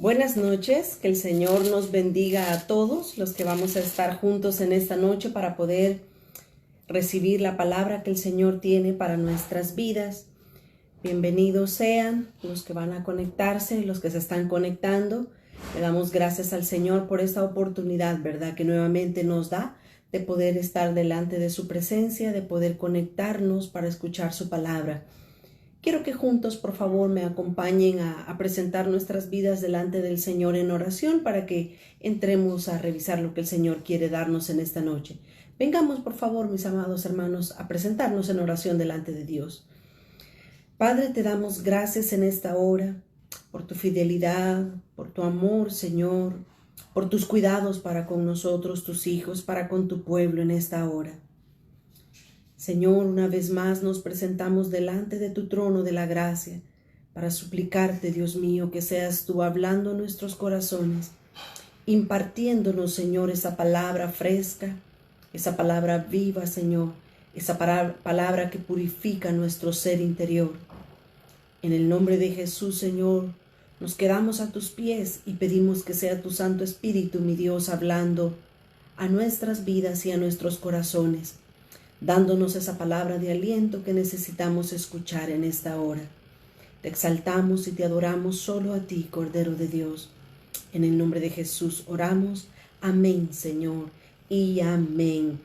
Buenas noches, que el Señor nos bendiga a todos los que vamos a estar juntos en esta noche para poder recibir la palabra que el Señor tiene para nuestras vidas. Bienvenidos sean los que van a conectarse, los que se están conectando. Le damos gracias al Señor por esta oportunidad, ¿verdad?, que nuevamente nos da de poder estar delante de su presencia, de poder conectarnos para escuchar su palabra. Quiero que juntos, por favor, me acompañen a presentar nuestras vidas delante del Señor en oración para que entremos a revisar lo que el Señor quiere darnos en esta noche. Vengamos, por favor, mis amados hermanos, a presentarnos en oración delante de Dios. Padre, te damos gracias en esta hora por tu fidelidad, por tu amor, Señor, por tus cuidados para con nosotros, tus hijos, para con tu pueblo en esta hora. Señor, una vez más nos presentamos delante de tu trono de la gracia para suplicarte, Dios mío, que seas tú hablando en nuestros corazones, impartiéndonos, Señor, esa palabra fresca, esa palabra viva, Señor, esa palabra que purifica nuestro ser interior. En el nombre de Jesús, Señor, nos quedamos a tus pies y pedimos que sea tu Santo Espíritu, mi Dios, hablando a nuestras vidas y a nuestros corazones, dándonos esa palabra de aliento que necesitamos escuchar en esta hora. Te exaltamos y te adoramos solo a ti, Cordero de Dios. En el nombre de Jesús oramos. Amén, Señor, y amén.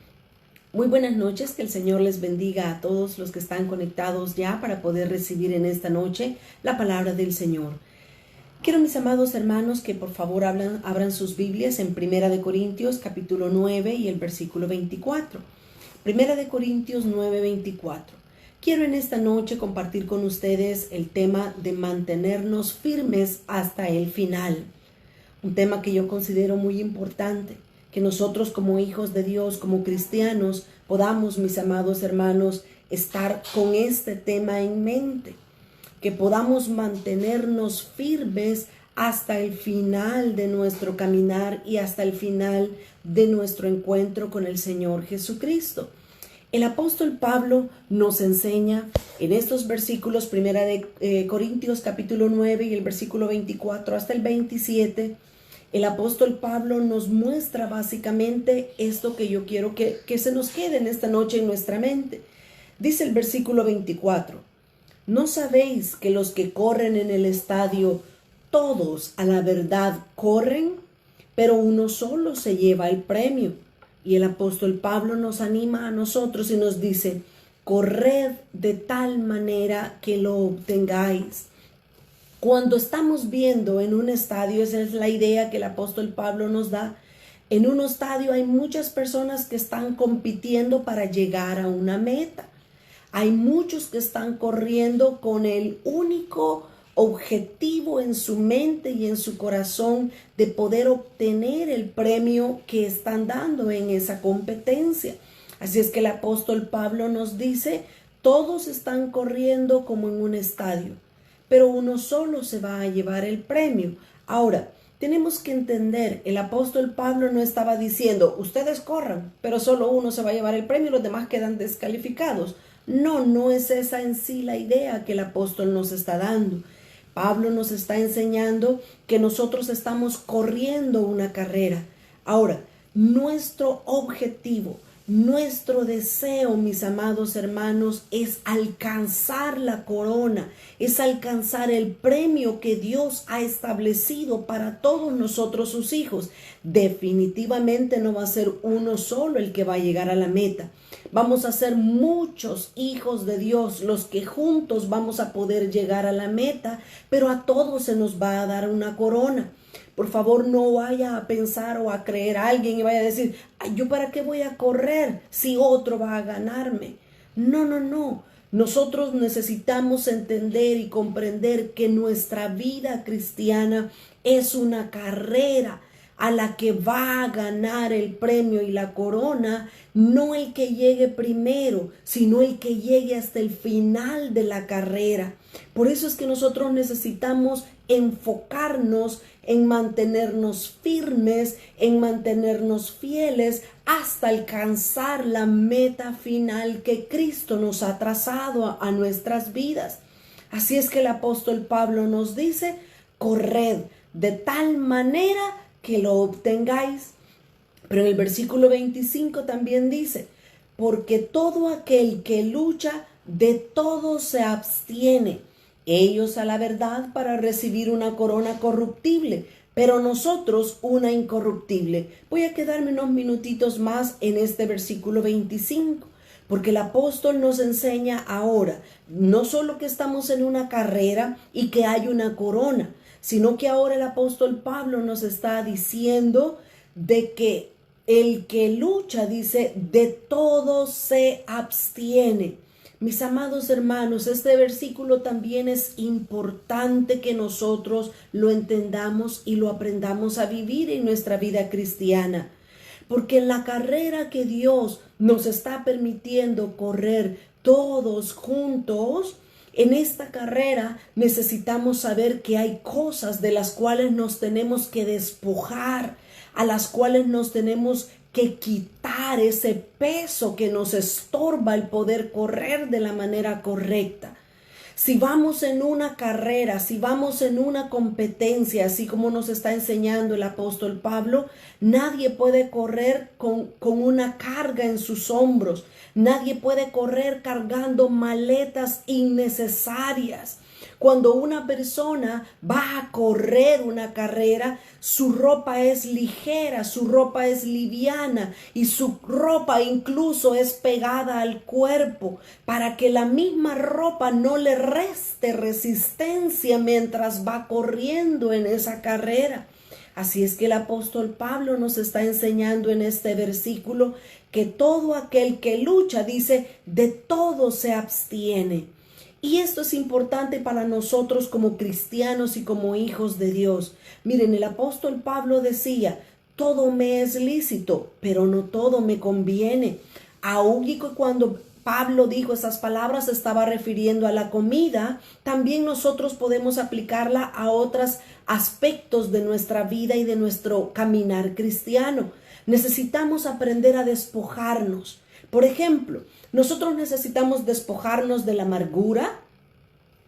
Muy buenas noches, que el Señor les bendiga a todos los que están conectados ya para poder recibir en esta noche la palabra del Señor. Quiero, mis amados hermanos, que por favor abran sus Biblias en 1 Corintios capítulo 9 y el versículo 24. 1 Corintios 9:24. Quiero en esta noche compartir con ustedes el tema de mantenernos firmes hasta el final. Un tema que yo considero muy importante, que nosotros como hijos de Dios, como cristianos, podamos, mis amados hermanos, estar con este tema en mente, que podamos mantenernos firmes hasta el final de nuestro caminar y hasta el final de nuestro encuentro con el Señor Jesucristo. El apóstol Pablo nos enseña en estos versículos, 1 Corintios capítulo 9 y el versículo 24 hasta el 27, el apóstol Pablo nos muestra básicamente esto que yo quiero que se nos quede en esta noche en nuestra mente. Dice el versículo 24, ¿no sabéis que los que corren en el estadio, todos a la verdad corren, pero uno solo se lleva el premio? Y el apóstol Pablo nos anima a nosotros y nos dice, corred de tal manera que lo obtengáis. Cuando estamos viendo en un estadio, esa es la idea que el apóstol Pablo nos da. En un estadio hay muchas personas que están compitiendo para llegar a una meta. Hay muchos que están corriendo con el único objetivo en su mente y en su corazón de poder obtener el premio que están dando en esa competencia. Así es que el apóstol Pablo nos dice, todos están corriendo como en un estadio, pero uno solo se va a llevar el premio. Ahora, tenemos que entender, el apóstol Pablo no estaba diciendo, ustedes corran, pero solo uno se va a llevar el premio y los demás quedan descalificados. No es esa en sí la idea que el apóstol nos está dando. Pablo nos está enseñando que nosotros estamos corriendo una carrera. Ahora, nuestro objetivo, nuestro deseo, mis amados hermanos, es alcanzar la corona, es alcanzar el premio que Dios ha establecido para todos nosotros sus hijos. Definitivamente no va a ser uno solo el que va a llegar a la meta. Vamos a ser muchos hijos de Dios los que juntos vamos a poder llegar a la meta, pero a todos se nos va a dar una corona. Por favor, no vaya a pensar o a creer a alguien y vaya a decir, ay, ¿yo para qué voy a correr si otro va a ganarme? No. Nosotros necesitamos entender y comprender que nuestra vida cristiana es una carrera a la que va a ganar el premio y la corona, no el que llegue primero, sino el que llegue hasta el final de la carrera. Por eso es que nosotros necesitamos enfocarnos en mantenernos firmes, en mantenernos fieles hasta alcanzar la meta final que Cristo nos ha trazado a nuestras vidas. Así es que el apóstol Pablo nos dice, corred de tal manera que lo obtengáis. Pero en el versículo 25 también dice, porque todo aquel que lucha, de todo se abstiene. Ellos a la verdad para recibir una corona corruptible, pero nosotros una incorruptible. Voy a quedarme unos minutitos más en este versículo 25, porque el apóstol nos enseña ahora, no solo que estamos en una carrera y que hay una corona, sino que ahora el apóstol Pablo nos está diciendo de que el que lucha, dice, de todo se abstiene. Mis amados hermanos, este versículo también es importante que nosotros lo entendamos y lo aprendamos a vivir en nuestra vida cristiana. Porque en la carrera que Dios nos está permitiendo correr todos juntos, en esta carrera necesitamos saber que hay cosas de las cuales nos tenemos que despojar, a las cuales nos tenemos que quitar ese peso que nos estorba el poder correr de la manera correcta. Si vamos en una carrera, si vamos en una competencia, así como nos está enseñando el apóstol Pablo, nadie puede correr con una carga en sus hombros. Nadie puede correr cargando maletas innecesarias. Cuando una persona va a correr una carrera, su ropa es ligera, su ropa es liviana y su ropa incluso es pegada al cuerpo para que la misma ropa no le reste resistencia mientras va corriendo en esa carrera. Así es que el apóstol Pablo nos está enseñando en este versículo que todo aquel que lucha, dice, de todo se abstiene. Y esto es importante para nosotros como cristianos y como hijos de Dios. Miren, el apóstol Pablo decía, todo me es lícito, pero no todo me conviene. Aún y cuando Pablo dijo esas palabras, se estaba refiriendo a la comida, también nosotros podemos aplicarla a otros aspectos de nuestra vida y de nuestro caminar cristiano. Necesitamos aprender a despojarnos. Por ejemplo, nosotros necesitamos despojarnos de la amargura.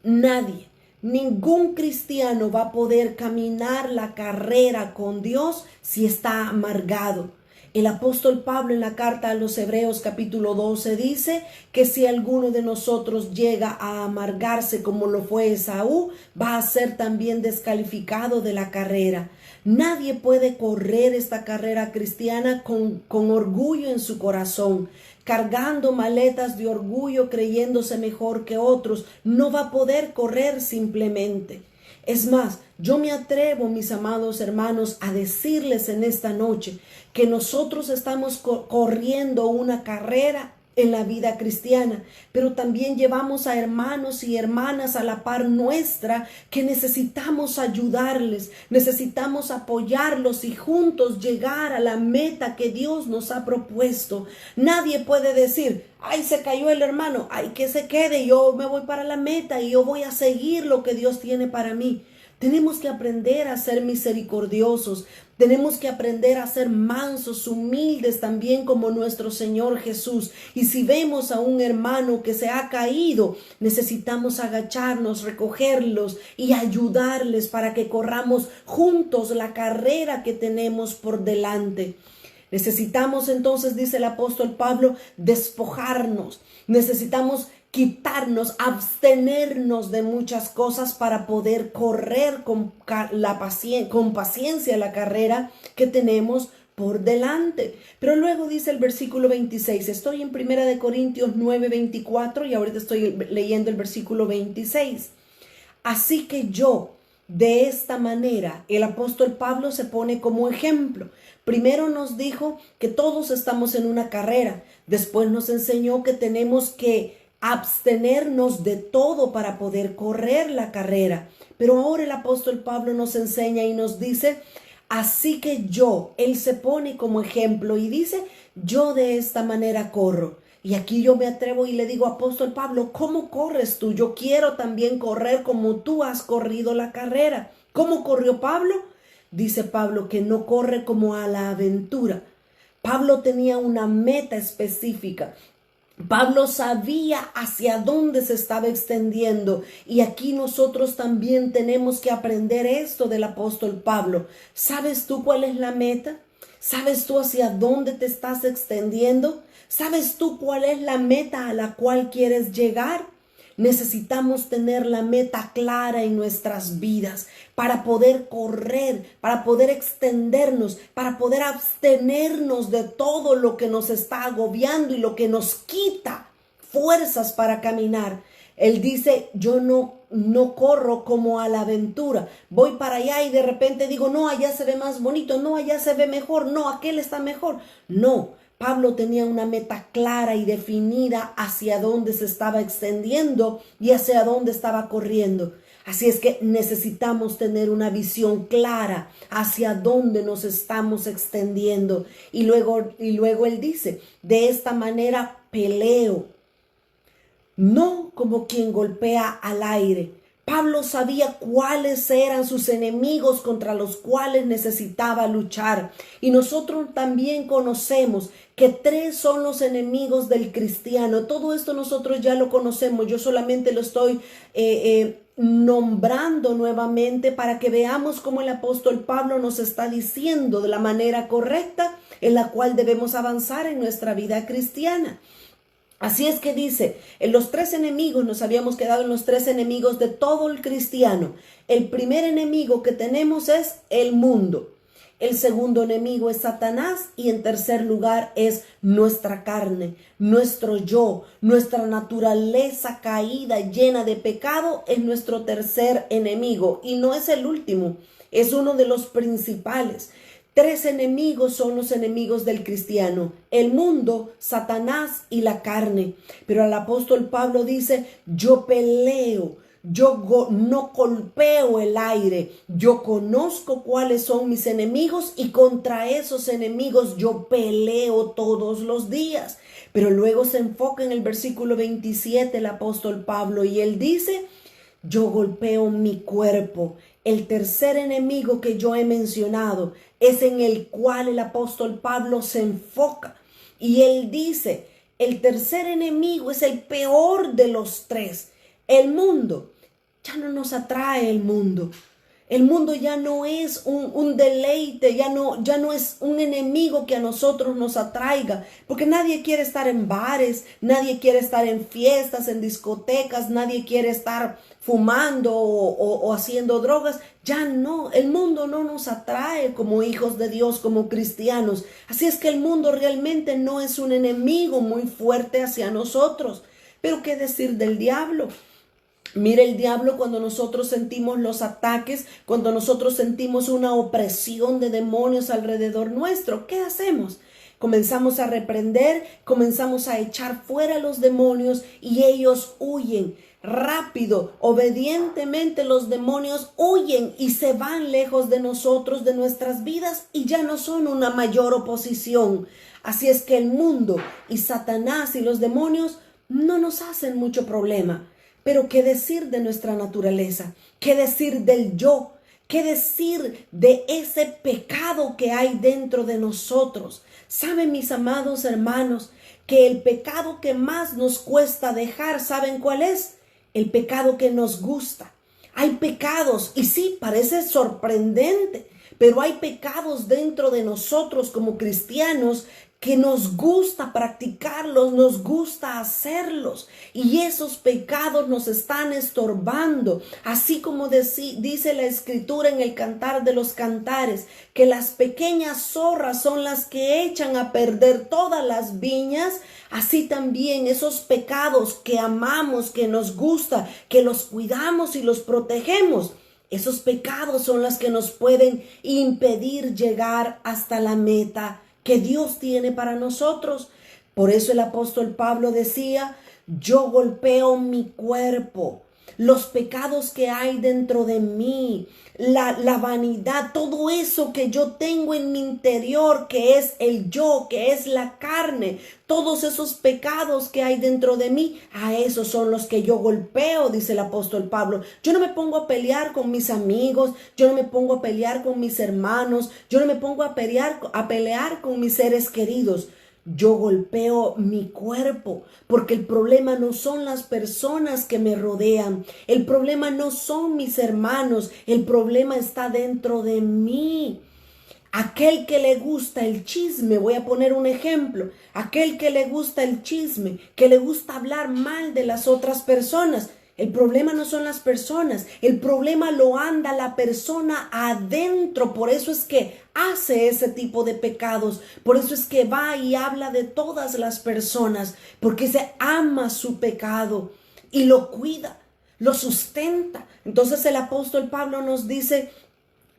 Nadie, ningún cristiano va a poder caminar la carrera con Dios si está amargado. El apóstol Pablo en la carta a los Hebreos capítulo 12 dice que si alguno de nosotros llega a amargarse como lo fue Esaú, va a ser también descalificado de la carrera. Nadie puede correr esta carrera cristiana con orgullo en su corazón, cargando maletas de orgullo, creyéndose mejor que otros. No va a poder correr simplemente. Es más, yo me atrevo, mis amados hermanos, a decirles en esta noche que nosotros estamos corriendo una carrera en la vida cristiana, pero también llevamos a hermanos y hermanas a la par nuestra que necesitamos ayudarles, necesitamos apoyarlos y juntos llegar a la meta que Dios nos ha propuesto. Nadie puede decir, ay, se cayó el hermano, ay, que se quede, yo me voy para la meta y yo voy a seguir lo que Dios tiene para mí. Tenemos que aprender a ser misericordiosos. Tenemos que aprender a ser mansos, humildes también como nuestro Señor Jesús. Y si vemos a un hermano que se ha caído, necesitamos agacharnos, recogerlos y ayudarles para que corramos juntos la carrera que tenemos por delante. Necesitamos entonces, dice el apóstol Pablo, despojarnos. Necesitamos quitarnos, abstenernos de muchas cosas para poder correr con paciencia la carrera que tenemos por delante. Pero luego dice el versículo 26, estoy en 1 Corintios 9:24 y ahorita estoy leyendo el versículo 26. Así que yo, de esta manera, el apóstol Pablo se pone como ejemplo. Primero nos dijo que todos estamos en una carrera. Después nos enseñó que tenemos que abstenernos de todo para poder correr la carrera. Pero ahora el apóstol Pablo nos enseña y nos dice, así que yo, él se pone como ejemplo y dice, yo de esta manera corro. Y aquí yo me atrevo y le digo, apóstol Pablo, ¿cómo corres tú? Yo quiero también correr como tú has corrido la carrera. ¿Cómo corrió Pablo? Dice Pablo que no corre como a la aventura. Pablo tenía una meta específica. Pablo sabía hacia dónde se estaba extendiendo, y aquí nosotros también tenemos que aprender esto del apóstol Pablo. ¿Sabes tú cuál es la meta? ¿Sabes tú hacia dónde te estás extendiendo? ¿Sabes tú cuál es la meta a la cual quieres llegar? Necesitamos tener la meta clara en nuestras vidas para poder correr, para poder extendernos, para poder abstenernos de todo lo que nos está agobiando y lo que nos quita fuerzas para caminar. Él dice, yo no corro como a la aventura. Voy para allá y de repente digo, no, allá se ve más bonito, no, allá se ve mejor, no, aquel está mejor. No, Pablo tenía una meta clara y definida hacia dónde se estaba extendiendo y hacia dónde estaba corriendo. Así es que necesitamos tener una visión clara hacia dónde nos estamos extendiendo. Y luego él dice, de esta manera peleo, no como quien golpea al aire. Pablo sabía cuáles eran sus enemigos contra los cuales necesitaba luchar. Y nosotros también conocemos que 3 son los enemigos del cristiano. Todo esto nosotros ya lo conocemos. Yo solamente lo estoy nombrando nuevamente para que veamos cómo el apóstol Pablo nos está diciendo de la manera correcta en la cual debemos avanzar en nuestra vida cristiana. Así es que dice, en los 3 enemigos, nos habíamos quedado en los 3 enemigos de todo el cristiano. El primer enemigo que tenemos es el mundo. El segundo enemigo es Satanás y en tercer lugar es nuestra carne, nuestro yo, nuestra naturaleza caída, llena de pecado, es nuestro tercer enemigo y no es el último, es uno de los principales. 3 enemigos son los enemigos del cristiano: el mundo, Satanás y la carne. Pero el apóstol Pablo dice, yo peleo, yo no golpeo el aire, yo conozco cuáles son mis enemigos y contra esos enemigos yo peleo todos los días. Pero luego se enfoca en el versículo 27 el apóstol Pablo y él dice, yo golpeo mi cuerpo. El tercer enemigo que yo he mencionado es en el cual el apóstol Pablo se enfoca. Y él dice, el tercer enemigo es el peor de los 3. El mundo. Ya no nos atrae el mundo. El mundo ya no es un deleite, ya no es un enemigo que a nosotros nos atraiga, porque nadie quiere estar en bares, nadie quiere estar en fiestas, en discotecas, nadie quiere estar fumando o haciendo drogas. Ya no, el mundo no nos atrae como hijos de Dios, como cristianos. Así es que el mundo realmente no es un enemigo muy fuerte hacia nosotros. Pero ¿qué decir del diablo? Mira, el diablo, cuando nosotros sentimos los ataques, cuando nosotros sentimos una opresión de demonios alrededor nuestro, ¿qué hacemos? Comenzamos a reprender, comenzamos a echar fuera los demonios y ellos huyen. Rápido, obedientemente los demonios huyen y se van lejos de nosotros, de nuestras vidas, y ya no son una mayor oposición. Así es que el mundo y Satanás y los demonios no nos hacen mucho problema. Pero ¿qué decir de nuestra naturaleza? ¿Qué decir del yo? ¿Qué decir de ese pecado que hay dentro de nosotros? ¿Saben, mis amados hermanos, que el pecado que más nos cuesta dejar, ¿saben cuál es? El pecado que nos gusta. Hay pecados, y sí, parece sorprendente, pero hay pecados dentro de nosotros como cristianos que nos gusta practicarlos, nos gusta hacerlos, y esos pecados nos están estorbando, así como dice la escritura en el Cantar de los Cantares, que las pequeñas zorras son las que echan a perder todas las viñas. Así también esos pecados que amamos, que nos gusta, que los cuidamos y los protegemos, esos pecados son los que nos pueden impedir llegar hasta la meta que Dios tiene para nosotros. Por eso el apóstol Pablo decía, yo golpeo mi cuerpo, los pecados que hay dentro de mí, la vanidad, todo eso que yo tengo en mi interior, que es el yo, que es la carne, todos esos pecados que hay dentro de mí, a esos son los que yo golpeo, dice el apóstol Pablo. Yo no me pongo a pelear con mis amigos, yo no me pongo a pelear con mis hermanos, yo no me pongo a pelear con mis seres queridos. yo golpeo mi cuerpo, porque el problema no son las personas que me rodean, el problema no son mis hermanos, el problema está dentro de mí. Aquel que le gusta el chisme, voy a poner un ejemplo, aquel que le gusta el chisme, que le gusta hablar mal de las otras personas, el problema no son las personas, el problema lo anda la persona adentro. Por eso es que hace ese tipo de pecados, por eso es que va y habla de todas las personas, porque se ama su pecado y lo cuida, lo sustenta. Entonces el apóstol Pablo nos dice: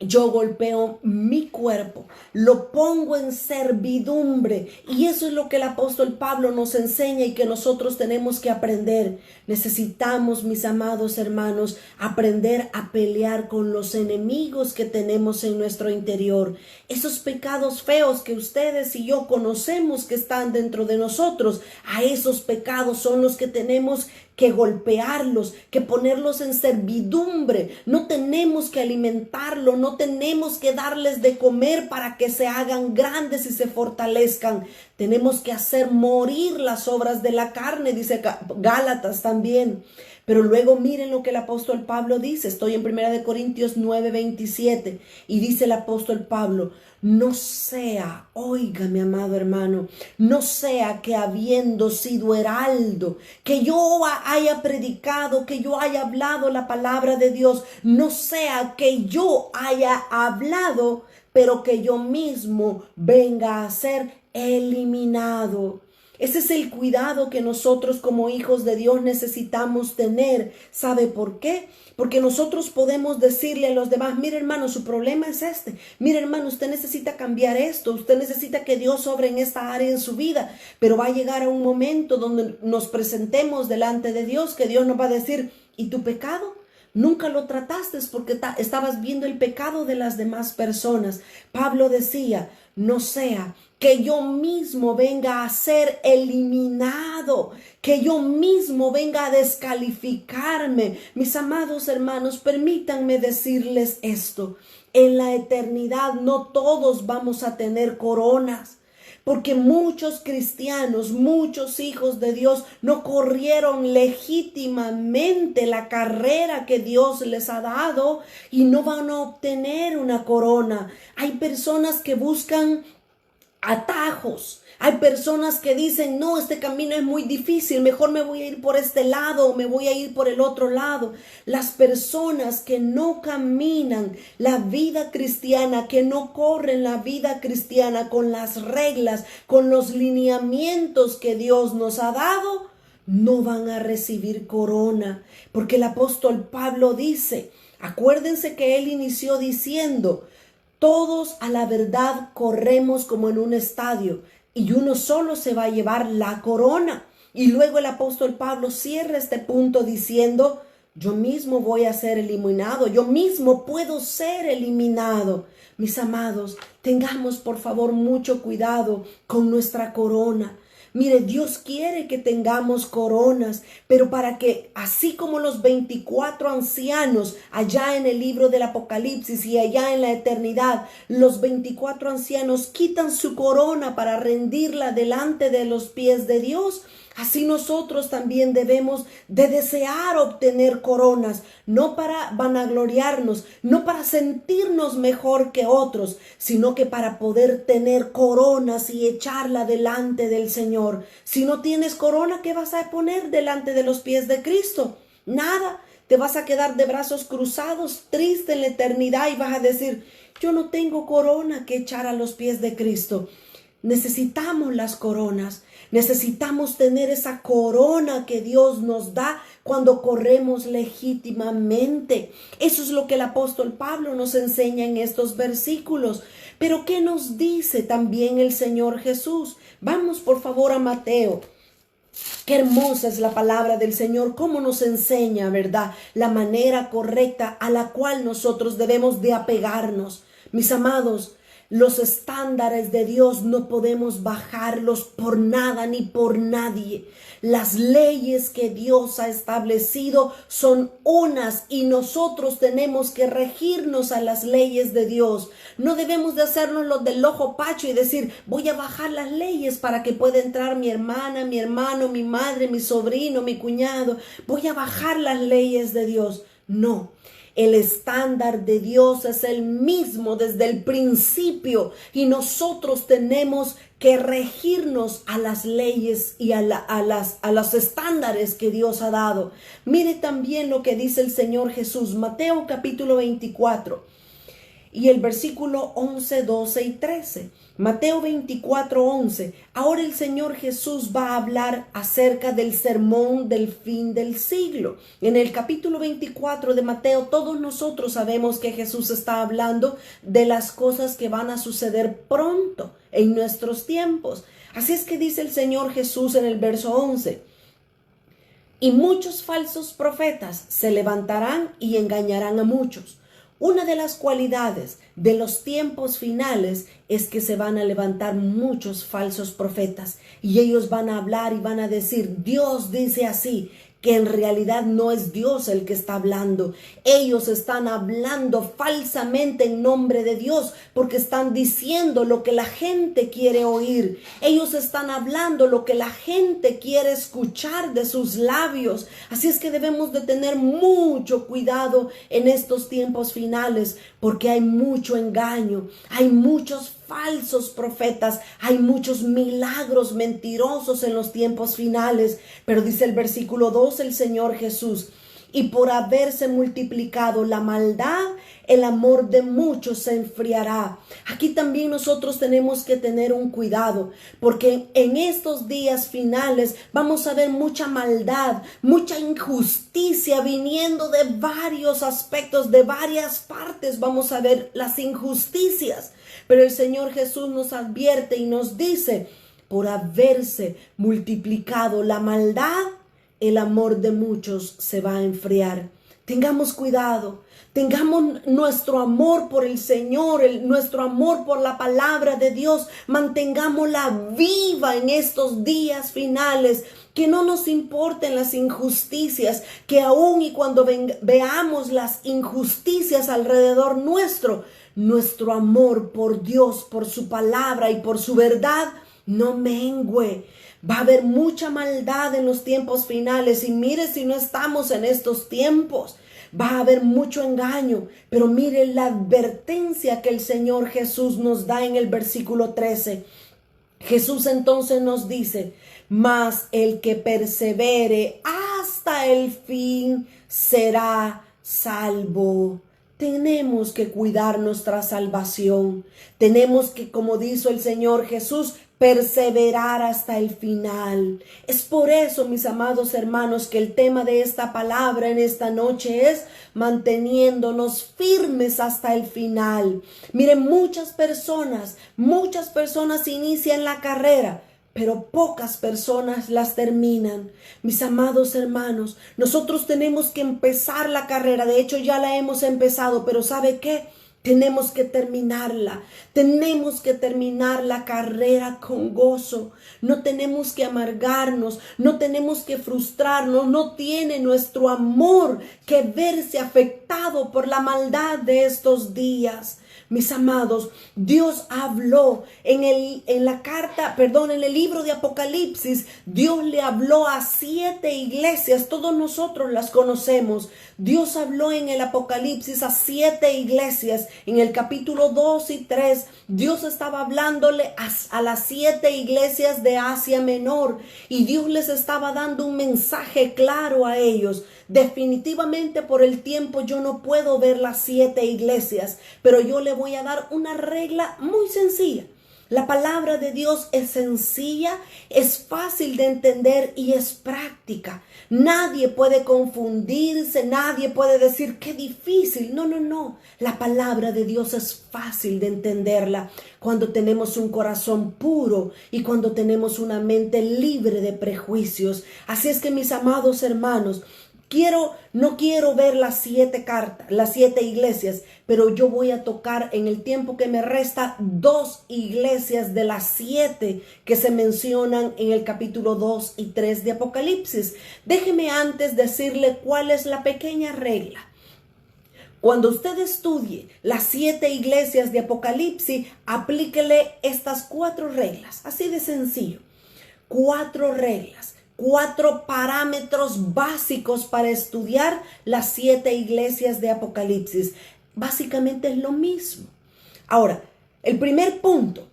yo golpeo mi cuerpo, lo pongo en servidumbre. Y eso es lo que el apóstol Pablo nos enseña y que nosotros tenemos que aprender. Necesitamos, mis amados hermanos, aprender a pelear con los enemigos que tenemos en nuestro interior. Esos pecados feos que ustedes y yo conocemos que están dentro de nosotros, a esos pecados son los que tenemos que golpearlos, que ponerlos en servidumbre. No tenemos que alimentarlo, no tenemos que darles de comer para que se hagan grandes y se fortalezcan. Tenemos que hacer morir las obras de la carne, dice Gálatas también. Pero luego miren lo que el apóstol Pablo dice. Estoy en 1 Corintios 9:27 y dice el apóstol Pablo: no sea, oiga mi amado hermano, no sea que habiendo sido heraldo, que yo haya predicado, que yo haya hablado la palabra de Dios, no sea que yo haya hablado, pero que yo mismo venga a ser eliminado. Ese es el cuidado que nosotros como hijos de Dios necesitamos tener. ¿Sabe por qué? Porque nosotros podemos decirle a los demás: mire hermano, su problema es este. Mire hermano, usted necesita cambiar esto. Usted necesita que Dios obre en esta área en su vida. Pero va a llegar a un momento donde nos presentemos delante de Dios, que Dios nos va a decir: ¿y tu pecado? Nunca lo trataste porque estabas viendo el pecado de las demás personas. Pablo decía: no sea que yo mismo venga a ser eliminado, que yo mismo venga a descalificarme. Mis amados hermanos, permítanme decirles esto: en la eternidad no todos vamos a tener coronas, porque muchos cristianos, muchos hijos de Dios no corrieron legítimamente la carrera que Dios les ha dado y no van a obtener una corona. Hay personas que buscan atajos. Hay personas que dicen: no, este camino es muy difícil, mejor me voy a ir por este lado o me voy a ir por el otro lado. Las personas que no caminan la vida cristiana, que no corren la vida cristiana con las reglas, con los lineamientos que Dios nos ha dado, no van a recibir corona. Porque el apóstol Pablo dice, acuérdense que él inició diciendo: todos a la verdad corremos como en un estadio y uno solo se va a llevar la corona. Y luego el apóstol Pablo cierra este punto diciendo: yo mismo voy a ser eliminado, yo mismo puedo ser eliminado. Mis amados, tengamos por favor mucho cuidado con nuestra corona. Mire, Dios quiere que tengamos coronas, pero para que, así como los 24 ancianos allá en el libro del Apocalipsis y allá en la eternidad, los 24 ancianos quitan su corona para rendirla delante de los pies de Dios, así nosotros también debemos de desear obtener coronas, no para vanagloriarnos, no para sentirnos mejor que otros, sino que para poder tener coronas y echarla delante del Señor. Si no tienes corona, ¿qué vas a poner delante de los pies de Cristo? Nada. Te vas a quedar de brazos cruzados, triste en la eternidad, y vas a decir: yo no tengo corona que echar a los pies de Cristo. Necesitamos las coronas. Necesitamos tener esa corona que Dios nos da cuando corremos legítimamente. Eso es lo que el apóstol Pablo nos enseña en estos versículos. Pero ¿qué nos dice también el Señor Jesús? Vamos por favor a Mateo. Qué hermosa es la palabra del Señor, cómo nos enseña, ¿verdad?, la manera correcta a la cual nosotros debemos de apegarnos. Mis amados, Los estándares de Dios no podemos bajarlos por nada ni por nadie. Las leyes que Dios ha establecido son unas y nosotros tenemos que regirnos a las leyes de Dios. No debemos de hacernos los del ojo pacho y decir, voy a bajar las leyes para que pueda entrar mi hermana, mi hermano, mi madre, mi sobrino, mi cuñado. Voy a bajar las leyes de Dios. No. El estándar de Dios es el mismo desde el principio y nosotros tenemos que regirnos a las leyes y a los estándares que Dios ha dado. Mire también lo que dice el Señor Jesús, Mateo capítulo 24 y el versículo 11, 12 y 13. Mateo 24, 11. Ahora el Señor Jesús va a hablar acerca del sermón del fin del siglo. En el capítulo 24 de Mateo, todos nosotros sabemos que Jesús está hablando de las cosas que van a suceder pronto en nuestros tiempos. Así es que dice el Señor Jesús en el verso 11. Y muchos falsos profetas se levantarán y engañarán a muchos. Una de las cualidades de los tiempos finales es que se van a levantar muchos falsos profetas y ellos van a hablar y van a decir, Dios dice así, que en realidad no es Dios el que está hablando. Ellos están hablando falsamente en nombre de Dios porque están diciendo lo que la gente quiere oír. Ellos están hablando lo que la gente quiere escuchar de sus labios. Así es que debemos de tener mucho cuidado en estos tiempos finales porque hay mucho engaño, hay muchos falsos profetas, hay muchos milagros mentirosos en los tiempos finales. Pero dice el versículo 2 el Señor Jesús, y por haberse multiplicado la maldad, el amor de muchos se enfriará. Aquí también nosotros tenemos que tener un cuidado, porque en estos días finales vamos a ver mucha maldad, mucha injusticia viniendo de varios aspectos, de varias partes. Vamos a ver las injusticias, pero el Señor Jesús nos advierte y nos dice, por haberse multiplicado la maldad, el amor de muchos se va a enfriar. Tengamos cuidado, tengamos nuestro amor por el Señor, nuestro amor por la palabra de Dios, mantengámosla viva en estos días finales, que no nos importen las injusticias, que aun y cuando veamos las injusticias alrededor nuestro amor por Dios, por su palabra y por su verdad no mengue. Va a haber mucha maldad en los tiempos finales y mire si no estamos en estos tiempos. Va a haber mucho engaño, pero mire la advertencia que el Señor Jesús nos da en el versículo 13. Jesús entonces nos dice, mas el que persevere hasta el fin será salvo. Tenemos que cuidar nuestra salvación. Tenemos que, como dijo el Señor Jesús, perseverar hasta el final. Es por eso, mis amados hermanos, que el tema de esta palabra en esta noche es manteniéndonos firmes hasta el final. Miren, muchas personas inician la carrera, pero pocas personas las terminan. Mis amados hermanos, nosotros tenemos que empezar la carrera. De hecho, ya la hemos empezado, pero ¿sabe qué? Tenemos que terminarla. Tenemos que terminar la carrera con gozo. No tenemos que amargarnos, no tenemos que frustrarnos. No tiene nuestro amor que verse afectado por la maldad de estos días. Mis amados, Dios habló en el libro de Apocalipsis. Dios le habló a 7 iglesias, todos nosotros las conocemos. Dios habló en el Apocalipsis a 7 iglesias. En el capítulo 2 y 3, Dios estaba hablándole a las 7 iglesias de Asia Menor y Dios les estaba dando un mensaje claro a ellos. Definitivamente por el tiempo yo no puedo ver las 7 iglesias, pero yo le voy a dar una regla muy sencilla. La palabra de Dios es sencilla, es fácil de entender y es práctica. Nadie puede confundirse, nadie puede decir qué difícil. No. La palabra de Dios es fácil de entenderla cuando tenemos un corazón puro y cuando tenemos una mente libre de prejuicios. Así es que, mis amados hermanos, No quiero ver las 7 cartas, las 7 iglesias, pero yo voy a tocar en el tiempo que me resta 2 iglesias de las 7 que se mencionan en el capítulo 2 y 3 de Apocalipsis. Déjeme antes decirle cuál es la pequeña regla. Cuando usted estudie las 7 iglesias de Apocalipsis, aplíquele estas 4 reglas, así de sencillo. 4 reglas. 4 parámetros básicos para estudiar las 7 iglesias de Apocalipsis. Básicamente es lo mismo. Ahora, el primer punto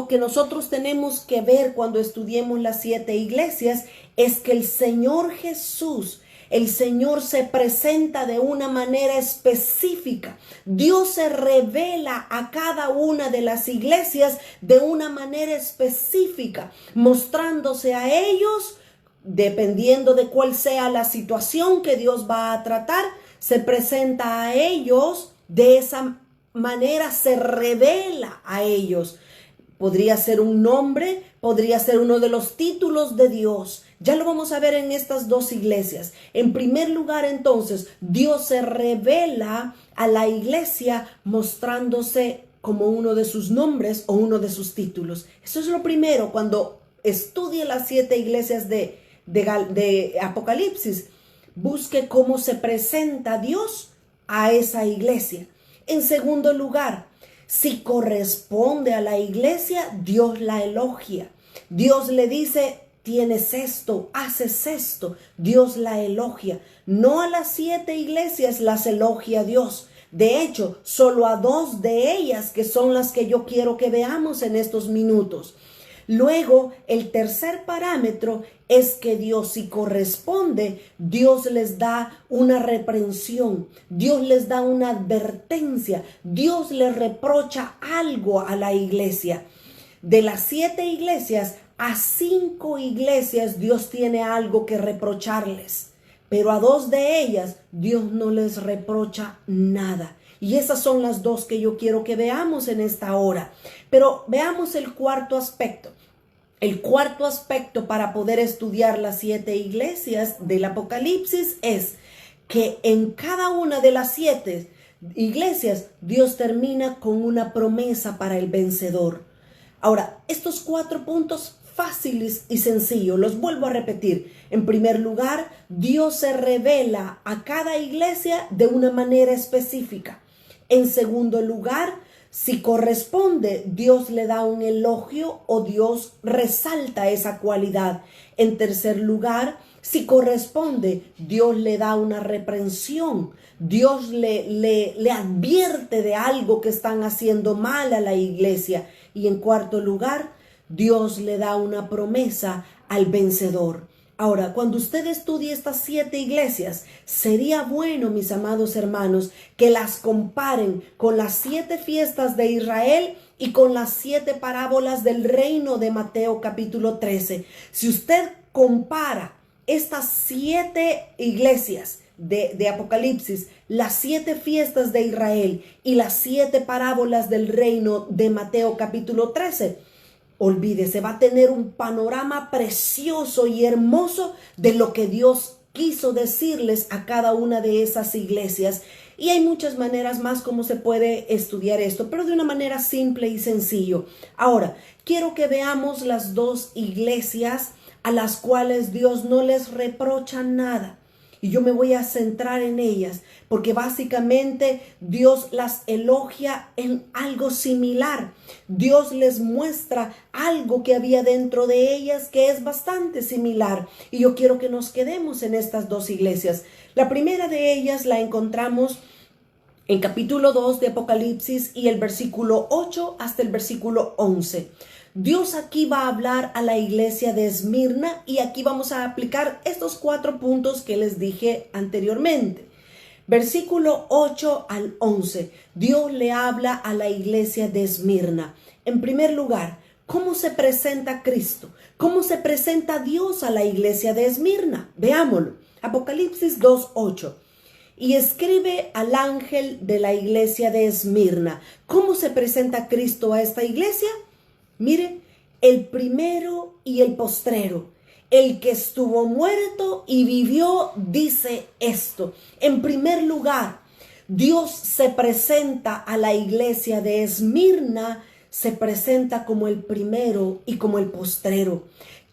que nosotros tenemos que ver cuando estudiemos las 7 iglesias es que el Señor Jesús, el Señor se presenta de una manera específica. Dios se revela a cada una de las iglesias de una manera específica, mostrándose a ellos, dependiendo de cuál sea la situación que Dios va a tratar, se presenta a ellos de esa manera, se revela a ellos. Podría ser un nombre, podría ser uno de los títulos de Dios. Ya lo vamos a ver en estas 2 iglesias. En primer lugar, entonces, Dios se revela a la iglesia mostrándose como uno de sus nombres o uno de sus títulos. Eso es lo primero cuando estudie las 7 iglesias de Apocalipsis. Busque cómo se presenta Dios a esa iglesia. En segundo lugar, si corresponde a la iglesia, Dios la elogia. Dios le dice, tienes esto, haces esto. Dios la elogia. No a las 7 iglesias las elogia Dios. De hecho, solo a 2 de ellas, que son las que yo quiero que veamos en estos minutos. Luego, el tercer parámetro es que Dios, si corresponde, Dios les da una reprensión, Dios les da una advertencia, Dios les reprocha algo a la iglesia. De las 7 iglesias, a 5 iglesias Dios tiene algo que reprocharles, pero a 2 de ellas Dios no les reprocha nada. Y esas son las 2 que yo quiero que veamos en esta hora. Pero veamos el cuarto aspecto. El cuarto aspecto para poder estudiar las 7 iglesias del Apocalipsis es que en cada una de las 7 iglesias Dios termina con una promesa para el vencedor. Ahora, estos 4 puntos fáciles y sencillos, los vuelvo a repetir. En primer lugar, Dios se revela a cada iglesia de una manera específica. En segundo lugar, si corresponde, Dios le da un elogio o Dios resalta esa cualidad. En tercer lugar, si corresponde, Dios le da una reprensión. Dios le advierte de algo que están haciendo mal a la iglesia. Y en cuarto lugar, Dios le da una promesa al vencedor. Ahora, cuando usted estudie estas 7 iglesias, sería bueno, mis amados hermanos, que las comparen con las 7 fiestas de Israel y con las 7 parábolas del reino de Mateo capítulo 13. Si usted compara estas 7 iglesias de Apocalipsis, las 7 fiestas de Israel y las 7 parábolas del reino de Mateo capítulo 13, olvídese, va a tener un panorama precioso y hermoso de lo que Dios quiso decirles a cada una de esas iglesias. Y hay muchas maneras más como se puede estudiar esto, pero de una manera simple y sencillo. Ahora, quiero que veamos las 2 iglesias a las cuales Dios no les reprocha nada. Y yo me voy a centrar en ellas, porque básicamente Dios las elogia en algo similar. Dios les muestra algo que había dentro de ellas que es bastante similar. Y yo quiero que nos quedemos en estas 2 iglesias. La primera de ellas la encontramos en capítulo 2 de Apocalipsis y el versículo 8 hasta el versículo 11. Dios aquí va a hablar a la iglesia de Esmirna y aquí vamos a aplicar estos 4 puntos que les dije anteriormente. Versículo 8 al 11. Dios le habla a la iglesia de Esmirna. En primer lugar, ¿cómo se presenta Cristo? ¿Cómo se presenta Dios a la iglesia de Esmirna? Veámoslo. Apocalipsis 2:8. Y escribe al ángel de la iglesia de Esmirna. ¿Cómo se presenta Cristo a esta iglesia? Mire, el primero y el postrero, el que estuvo muerto y vivió, dice esto. En primer lugar, Dios se presenta a la iglesia de Esmirna, se presenta como el primero y como el postrero.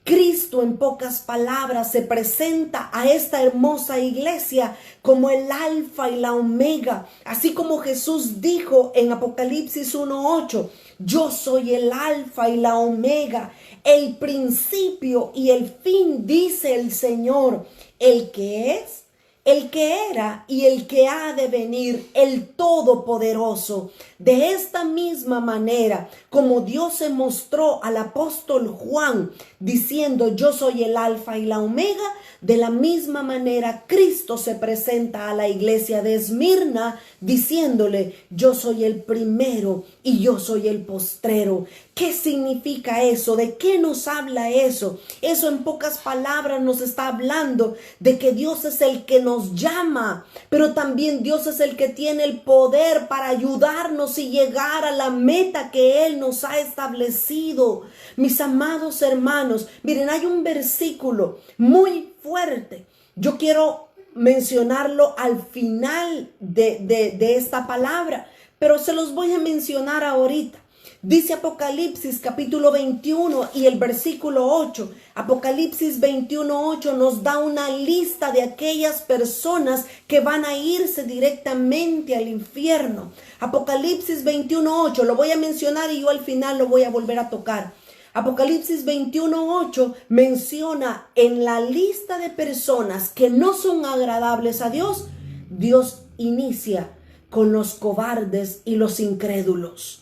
Cristo, en pocas palabras, se presenta a esta hermosa iglesia como el alfa y la omega, así como Jesús dijo en Apocalipsis 1:8, yo soy el alfa y la omega, el principio y el fin, dice el Señor, el que es, el que era y el que ha de venir, el Todopoderoso. De esta misma manera, como Dios se mostró al apóstol Juan, diciendo, yo soy el alfa y la omega, de la misma manera Cristo se presenta a la iglesia de Esmirna, diciéndole, yo soy el primero y yo soy el postrero. ¿Qué significa eso? ¿De qué nos habla eso? Eso en pocas palabras nos está hablando de que Dios es el que nos llama, pero también Dios es el que tiene el poder para ayudarnos y llegar a la meta que Él nos ha establecido. Mis amados hermanos, miren, hay un versículo muy fuerte. Yo quiero mencionarlo al final de esta palabra, pero se los voy a mencionar ahorita. Dice Apocalipsis capítulo 21 y el versículo 8. Apocalipsis 21:8 nos da una lista de aquellas personas que van a irse directamente al infierno. Apocalipsis 21:8, lo voy a mencionar y yo al final lo voy a volver a tocar. Apocalipsis 21:8 menciona en la lista de personas que no son agradables a Dios, Dios inicia con los cobardes y los incrédulos.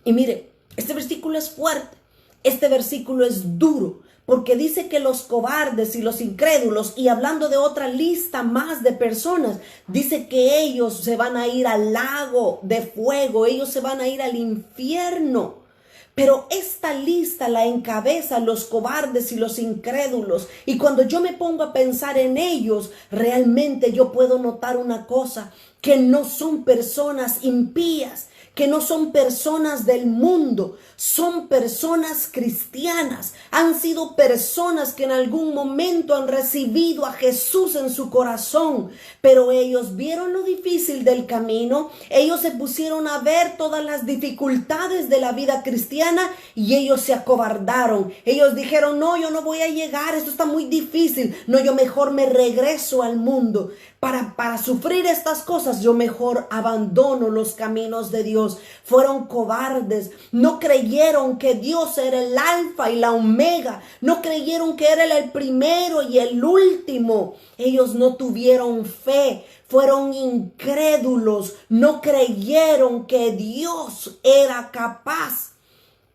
Y mire, este versículo es fuerte, este versículo es duro, porque dice que los cobardes y los incrédulos, y hablando de otra lista más de personas, dice que ellos se van a ir al lago de fuego, ellos se van a ir al infierno. Pero esta lista la encabezan los cobardes y los incrédulos. Y cuando yo me pongo a pensar en ellos, realmente yo puedo notar una cosa, que no son personas impías, que no son personas del mundo, son personas cristianas, han sido personas que en algún momento han recibido a Jesús en su corazón, pero ellos vieron lo difícil del camino, ellos se pusieron a ver todas las dificultades de la vida cristiana y ellos se acobardaron, ellos dijeron, no, yo no voy a llegar, esto está muy difícil, no, yo mejor me regreso al mundo. Para sufrir estas cosas, yo mejor abandono los caminos de Dios. Fueron cobardes, no creyeron que Dios era el alfa y la omega, no creyeron que era el primero y el último. Ellos no tuvieron fe, fueron incrédulos, no creyeron que Dios era capaz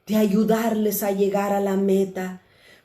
de ayudarles a llegar a la meta.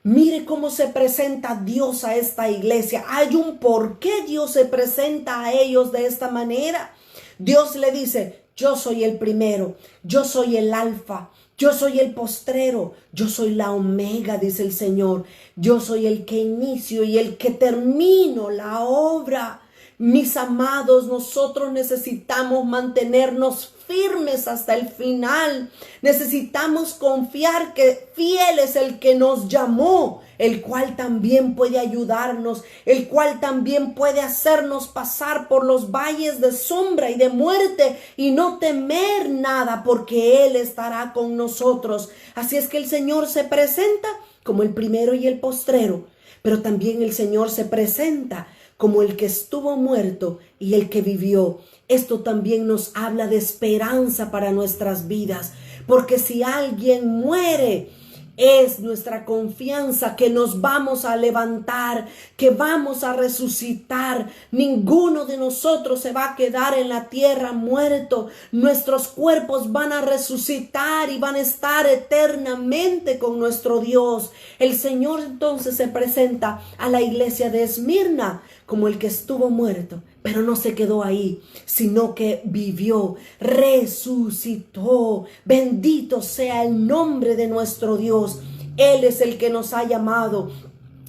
Mire cómo se presenta Dios a esta iglesia. Hay un por qué Dios se presenta a ellos de esta manera. Dios le dice, yo soy el primero, yo soy el alfa, yo soy el postrero, yo soy la omega, dice el Señor. Yo soy el que inicio y el que termino la obra. Mis amados, nosotros necesitamos mantenernos firmes hasta el final. Necesitamos confiar que fiel es el que nos llamó, el cual también puede ayudarnos, el cual también puede hacernos pasar por los valles de sombra y de muerte y no temer nada, porque Él estará con nosotros. Así es que el Señor se presenta como el primero y el postrero, pero también el Señor se presenta como el que estuvo muerto y el que vivió. Esto también nos habla de esperanza para nuestras vidas, porque si alguien muere, es nuestra confianza que nos vamos a levantar, que vamos a resucitar. Ninguno de nosotros se va a quedar en la tierra muerto. Nuestros cuerpos van a resucitar y van a estar eternamente con nuestro Dios. El Señor entonces se presenta a la iglesia de Esmirna como el que estuvo muerto, pero no se quedó ahí, sino que vivió, resucitó. Bendito sea el nombre de nuestro Dios. Él es el que nos ha llamado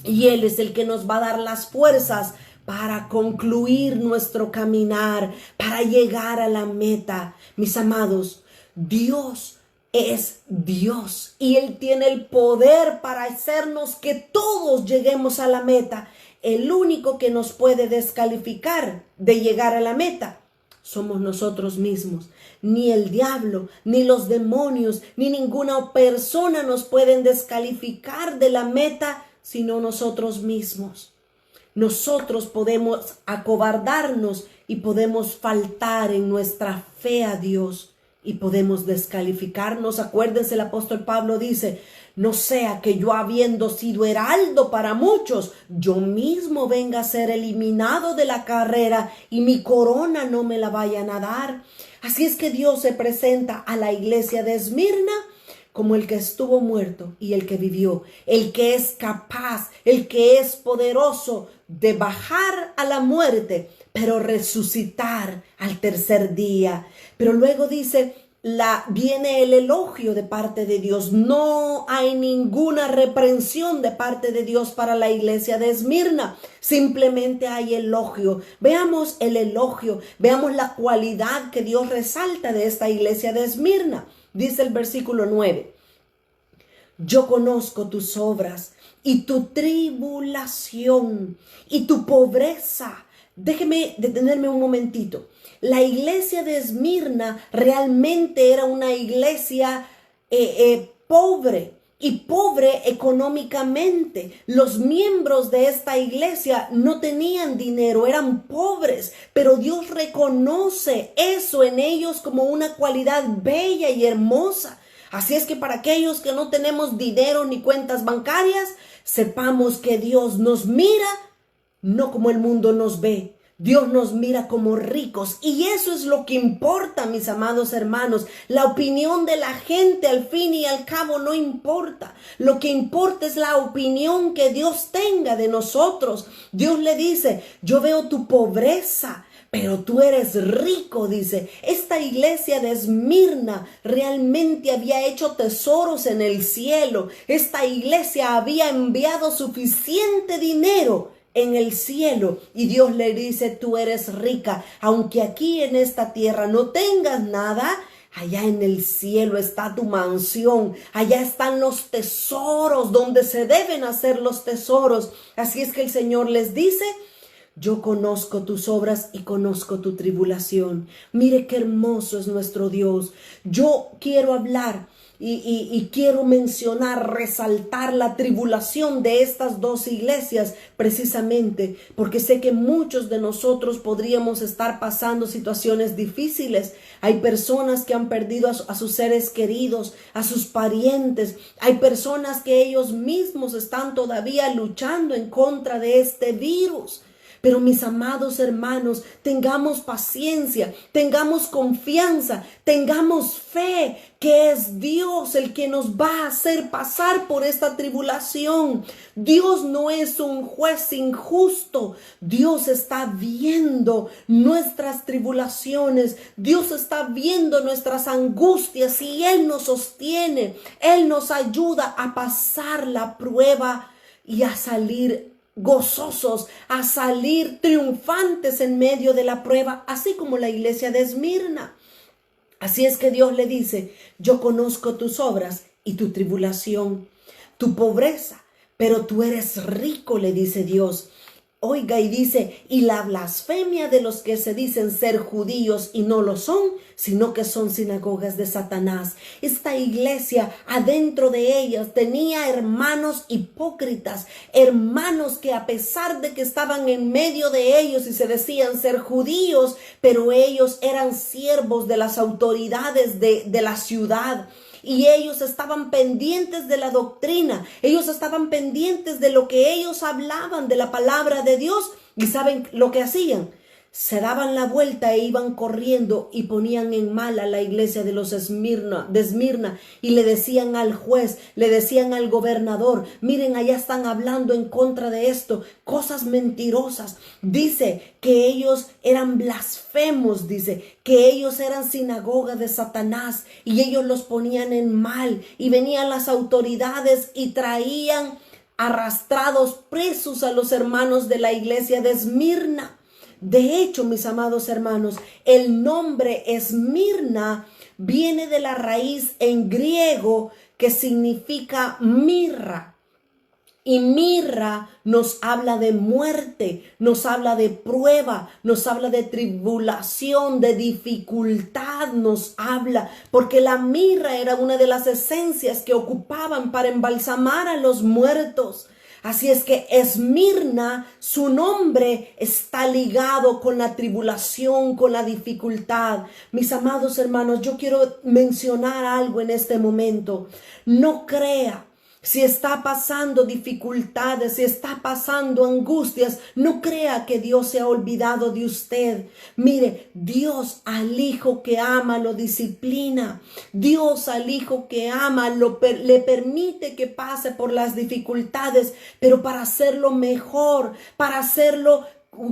y Él es el que nos va a dar las fuerzas para concluir nuestro caminar, para llegar a la meta. Mis amados, Dios es Dios y Él tiene el poder para hacernos que todos lleguemos a la meta. El único que nos puede descalificar de llegar a la meta somos nosotros mismos. Ni el diablo, ni los demonios, ni ninguna persona nos pueden descalificar de la meta, sino nosotros mismos. Nosotros podemos acobardarnos y podemos faltar en nuestra fe a Dios y podemos descalificarnos. Acuérdense, el apóstol Pablo dice: no sea que yo, habiendo sido heraldo para muchos, yo mismo venga a ser eliminado de la carrera y mi corona no me la vayan a dar. Así es que Dios se presenta a la iglesia de Esmirna como el que estuvo muerto y el que vivió, el que es capaz, el que es poderoso de bajar a la muerte, pero resucitar al tercer día. Pero luego dice, viene el elogio de parte de Dios. No hay ninguna reprensión de parte de Dios para la iglesia de Esmirna. Simplemente hay elogio. Veamos el elogio, veamos la cualidad que Dios resalta de esta iglesia de Esmirna. Dice el versículo 9: yo conozco tus obras y tu tribulación y tu pobreza. Déjeme detenerme un momentito. La iglesia de Esmirna realmente era una iglesia pobre y pobre económicamente. Los miembros de esta iglesia no tenían dinero, eran pobres, pero Dios reconoce eso en ellos como una cualidad bella y hermosa. Así es que para aquellos que no tenemos dinero ni cuentas bancarias, sepamos que Dios nos mira no como el mundo nos ve. Dios nos mira como ricos y eso es lo que importa, mis amados hermanos. La opinión de la gente al fin y al cabo no importa. Lo que importa es la opinión que Dios tenga de nosotros. Dios le dice: yo veo tu pobreza, pero tú eres rico, dice. Esta iglesia de Esmirna realmente había hecho tesoros en el cielo. Esta iglesia había enviado suficiente dinero en el cielo y Dios le dice: tú eres rica, aunque aquí en esta tierra no tengas nada, allá en el cielo está tu mansión, allá están los tesoros donde se deben hacer los tesoros. Así es que el Señor les dice: yo conozco tus obras y conozco tu tribulación. Mire qué hermoso es nuestro Dios. Yo quiero hablar y quiero mencionar, resaltar la tribulación de estas dos iglesias precisamente porque sé que muchos de nosotros podríamos estar pasando situaciones difíciles. Hay personas que han perdido a sus seres queridos, a sus parientes. Hay personas que ellos mismos están todavía luchando en contra de este virus. Pero mis amados hermanos, tengamos paciencia, tengamos confianza, tengamos fe que es Dios el que nos va a hacer pasar por esta tribulación. Dios no es un juez injusto. Dios está viendo nuestras tribulaciones. Dios está viendo nuestras angustias y Él nos sostiene. Él nos ayuda a pasar la prueba y a salir gozosos, a salir triunfantes en medio de la prueba, así como la iglesia de Esmirna. Así es que Dios le dice: yo conozco tus obras y tu tribulación, tu pobreza, pero tú eres rico, le dice Dios. Oiga, y dice: y la blasfemia de los que se dicen ser judíos y no lo son, sino que son sinagogas de Satanás. Esta iglesia, adentro de ellas, tenía hermanos hipócritas, hermanos que a pesar de que estaban en medio de ellos y se decían ser judíos, pero ellos eran siervos de las autoridades de la ciudad. Y ellos estaban pendientes de la doctrina, ellos estaban pendientes de lo que ellos hablaban, de la palabra de Dios. ¿Y saben lo que hacían? Se daban la vuelta e iban corriendo y ponían en mal a la iglesia de Esmirna y le decían al juez, le decían al gobernador: miren, allá están hablando en contra de esto, cosas mentirosas. Dice que ellos eran blasfemos, dice que ellos eran sinagoga de Satanás y ellos los ponían en mal, y venían las autoridades y traían arrastrados presos a los hermanos de la iglesia de Esmirna. De hecho, mis amados hermanos, el nombre Esmirna viene de la raíz en griego que significa mirra. Y mirra nos habla de muerte, nos habla de prueba, nos habla de tribulación, de dificultad, nos habla, porque la mirra era una de las esencias que ocupaban para embalsamar a los muertos. Así es que Esmirna, su nombre está ligado con la tribulación, con la dificultad. Mis amados hermanos, yo quiero mencionar algo en este momento. No crea. Si está pasando dificultades, si está pasando angustias, no crea que Dios se ha olvidado de usted. Mire, Dios al hijo que ama lo disciplina. Dios al hijo que ama le permite que pase por las dificultades, pero para hacerlo mejor, para hacerlo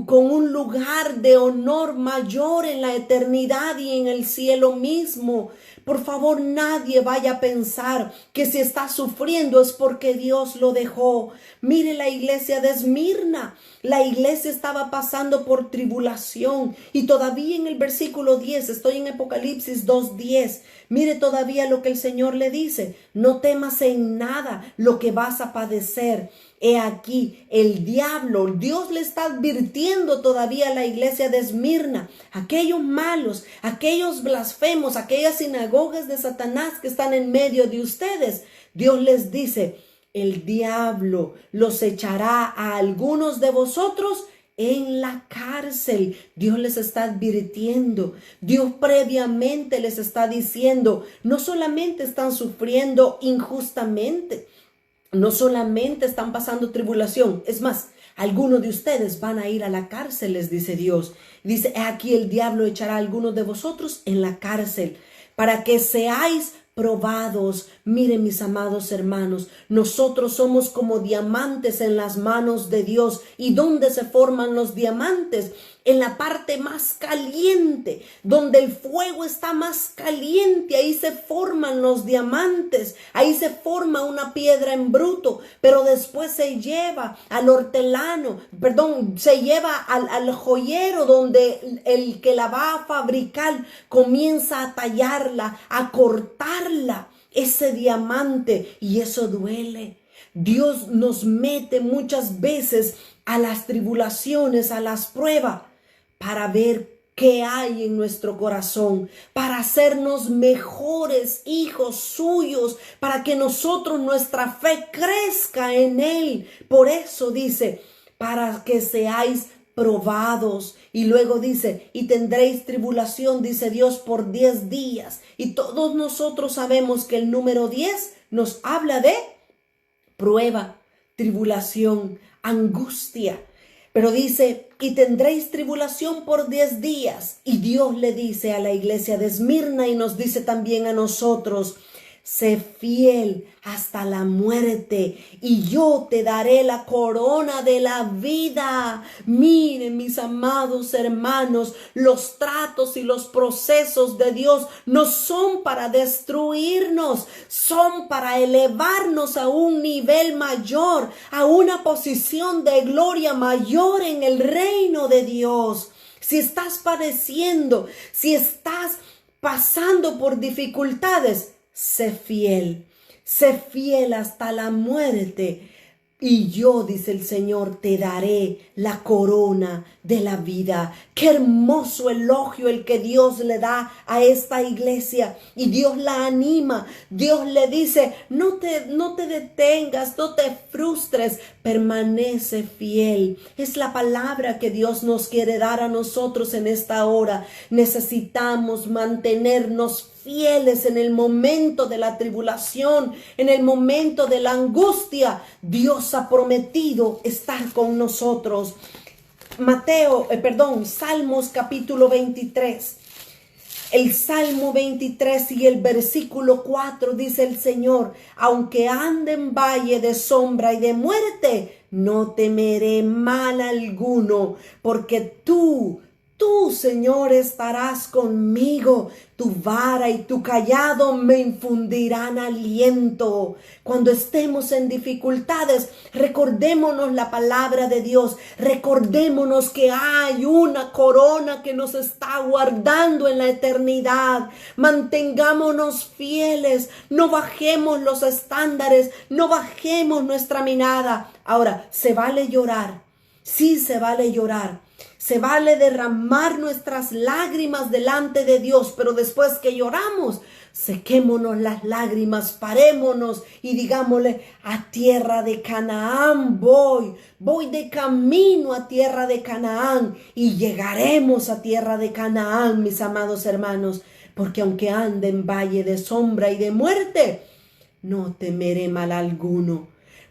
con un lugar de honor mayor en la eternidad y en el cielo mismo. Por favor, nadie vaya a pensar que si está sufriendo es porque Dios lo dejó. Mire la iglesia de Esmirna. La iglesia estaba pasando por tribulación. Y todavía en el versículo 10, estoy en Apocalipsis 2:10. Mire todavía lo que el Señor le dice. No temas en nada lo que vas a padecer. He aquí el diablo, Dios le está advirtiendo todavía a la iglesia de Esmirna, aquellos malos, aquellos blasfemos, aquellas sinagogas de Satanás que están en medio de ustedes. Dios les dice, el diablo los echará a algunos de vosotros en la cárcel. Dios les está advirtiendo. Dios previamente les está diciendo, no solamente están sufriendo injustamente, no solamente están pasando tribulación, es más, algunos de ustedes van a ir a la cárcel, les dice Dios. Dice, aquí el diablo echará a algunos de vosotros en la cárcel para que seáis probados. Miren, mis amados hermanos, nosotros somos como diamantes en las manos de Dios. ¿Y dónde se forman los diamantes? En la parte más caliente, donde el fuego está más caliente, ahí se forman los diamantes, ahí se forma una piedra en bruto, pero después se lleva al hortelano, se lleva al joyero, donde el que la va a fabricar comienza a tallarla, a cortarla, ese diamante, y eso duele. Dios nos mete muchas veces a las tribulaciones, a las pruebas, para ver qué hay en nuestro corazón, para hacernos mejores hijos suyos, para que nuestra fe crezca en Él. Por eso dice, para que seáis probados. Y luego dice, y tendréis tribulación, dice Dios, por 10 días. Y todos nosotros sabemos que el número 10 nos habla de prueba, tribulación, angustia. Pero dice, y tendréis tribulación por 10 días. Y Dios le dice a la iglesia de Esmirna y nos dice también a nosotros, sé fiel hasta la muerte y yo te daré la corona de la vida. Miren, mis amados hermanos, los tratos y los procesos de Dios no son para destruirnos, son para elevarnos a un nivel mayor, a una posición de gloria mayor en el reino de Dios. Si estás padeciendo, si estás pasando por dificultades, sé fiel hasta la muerte. Y yo, dice el Señor, te daré la corona de la vida. Qué hermoso elogio el que Dios le da a esta iglesia. Y Dios la anima. Dios le dice, no te detengas, no te frustres, permanece fiel. Es la palabra que Dios nos quiere dar a nosotros en esta hora. Necesitamos mantenernos fieles en el momento de la tribulación, en el momento de la angustia. Dios ha prometido estar con nosotros. Salmos capítulo 23. El Salmo 23 y el versículo 4 dice el Señor, aunque ande en valle de sombra y de muerte, no temeré mal alguno, porque tú tú, Señor, estarás conmigo. Tu vara y tu cayado me infundirán aliento. Cuando estemos en dificultades, recordémonos la palabra de Dios. Recordémonos que hay una corona que nos está guardando en la eternidad. Mantengámonos fieles. No bajemos los estándares. No bajemos nuestra mirada. Ahora, ¿se vale llorar? Sí, se vale llorar. Se vale derramar nuestras lágrimas delante de Dios, pero después que lloramos, sequémonos las lágrimas, parémonos y digámosle: a tierra de Canaán voy de camino a tierra de Canaán y llegaremos a tierra de Canaán, mis amados hermanos, porque aunque ande en valle de sombra y de muerte, no temeré mal alguno,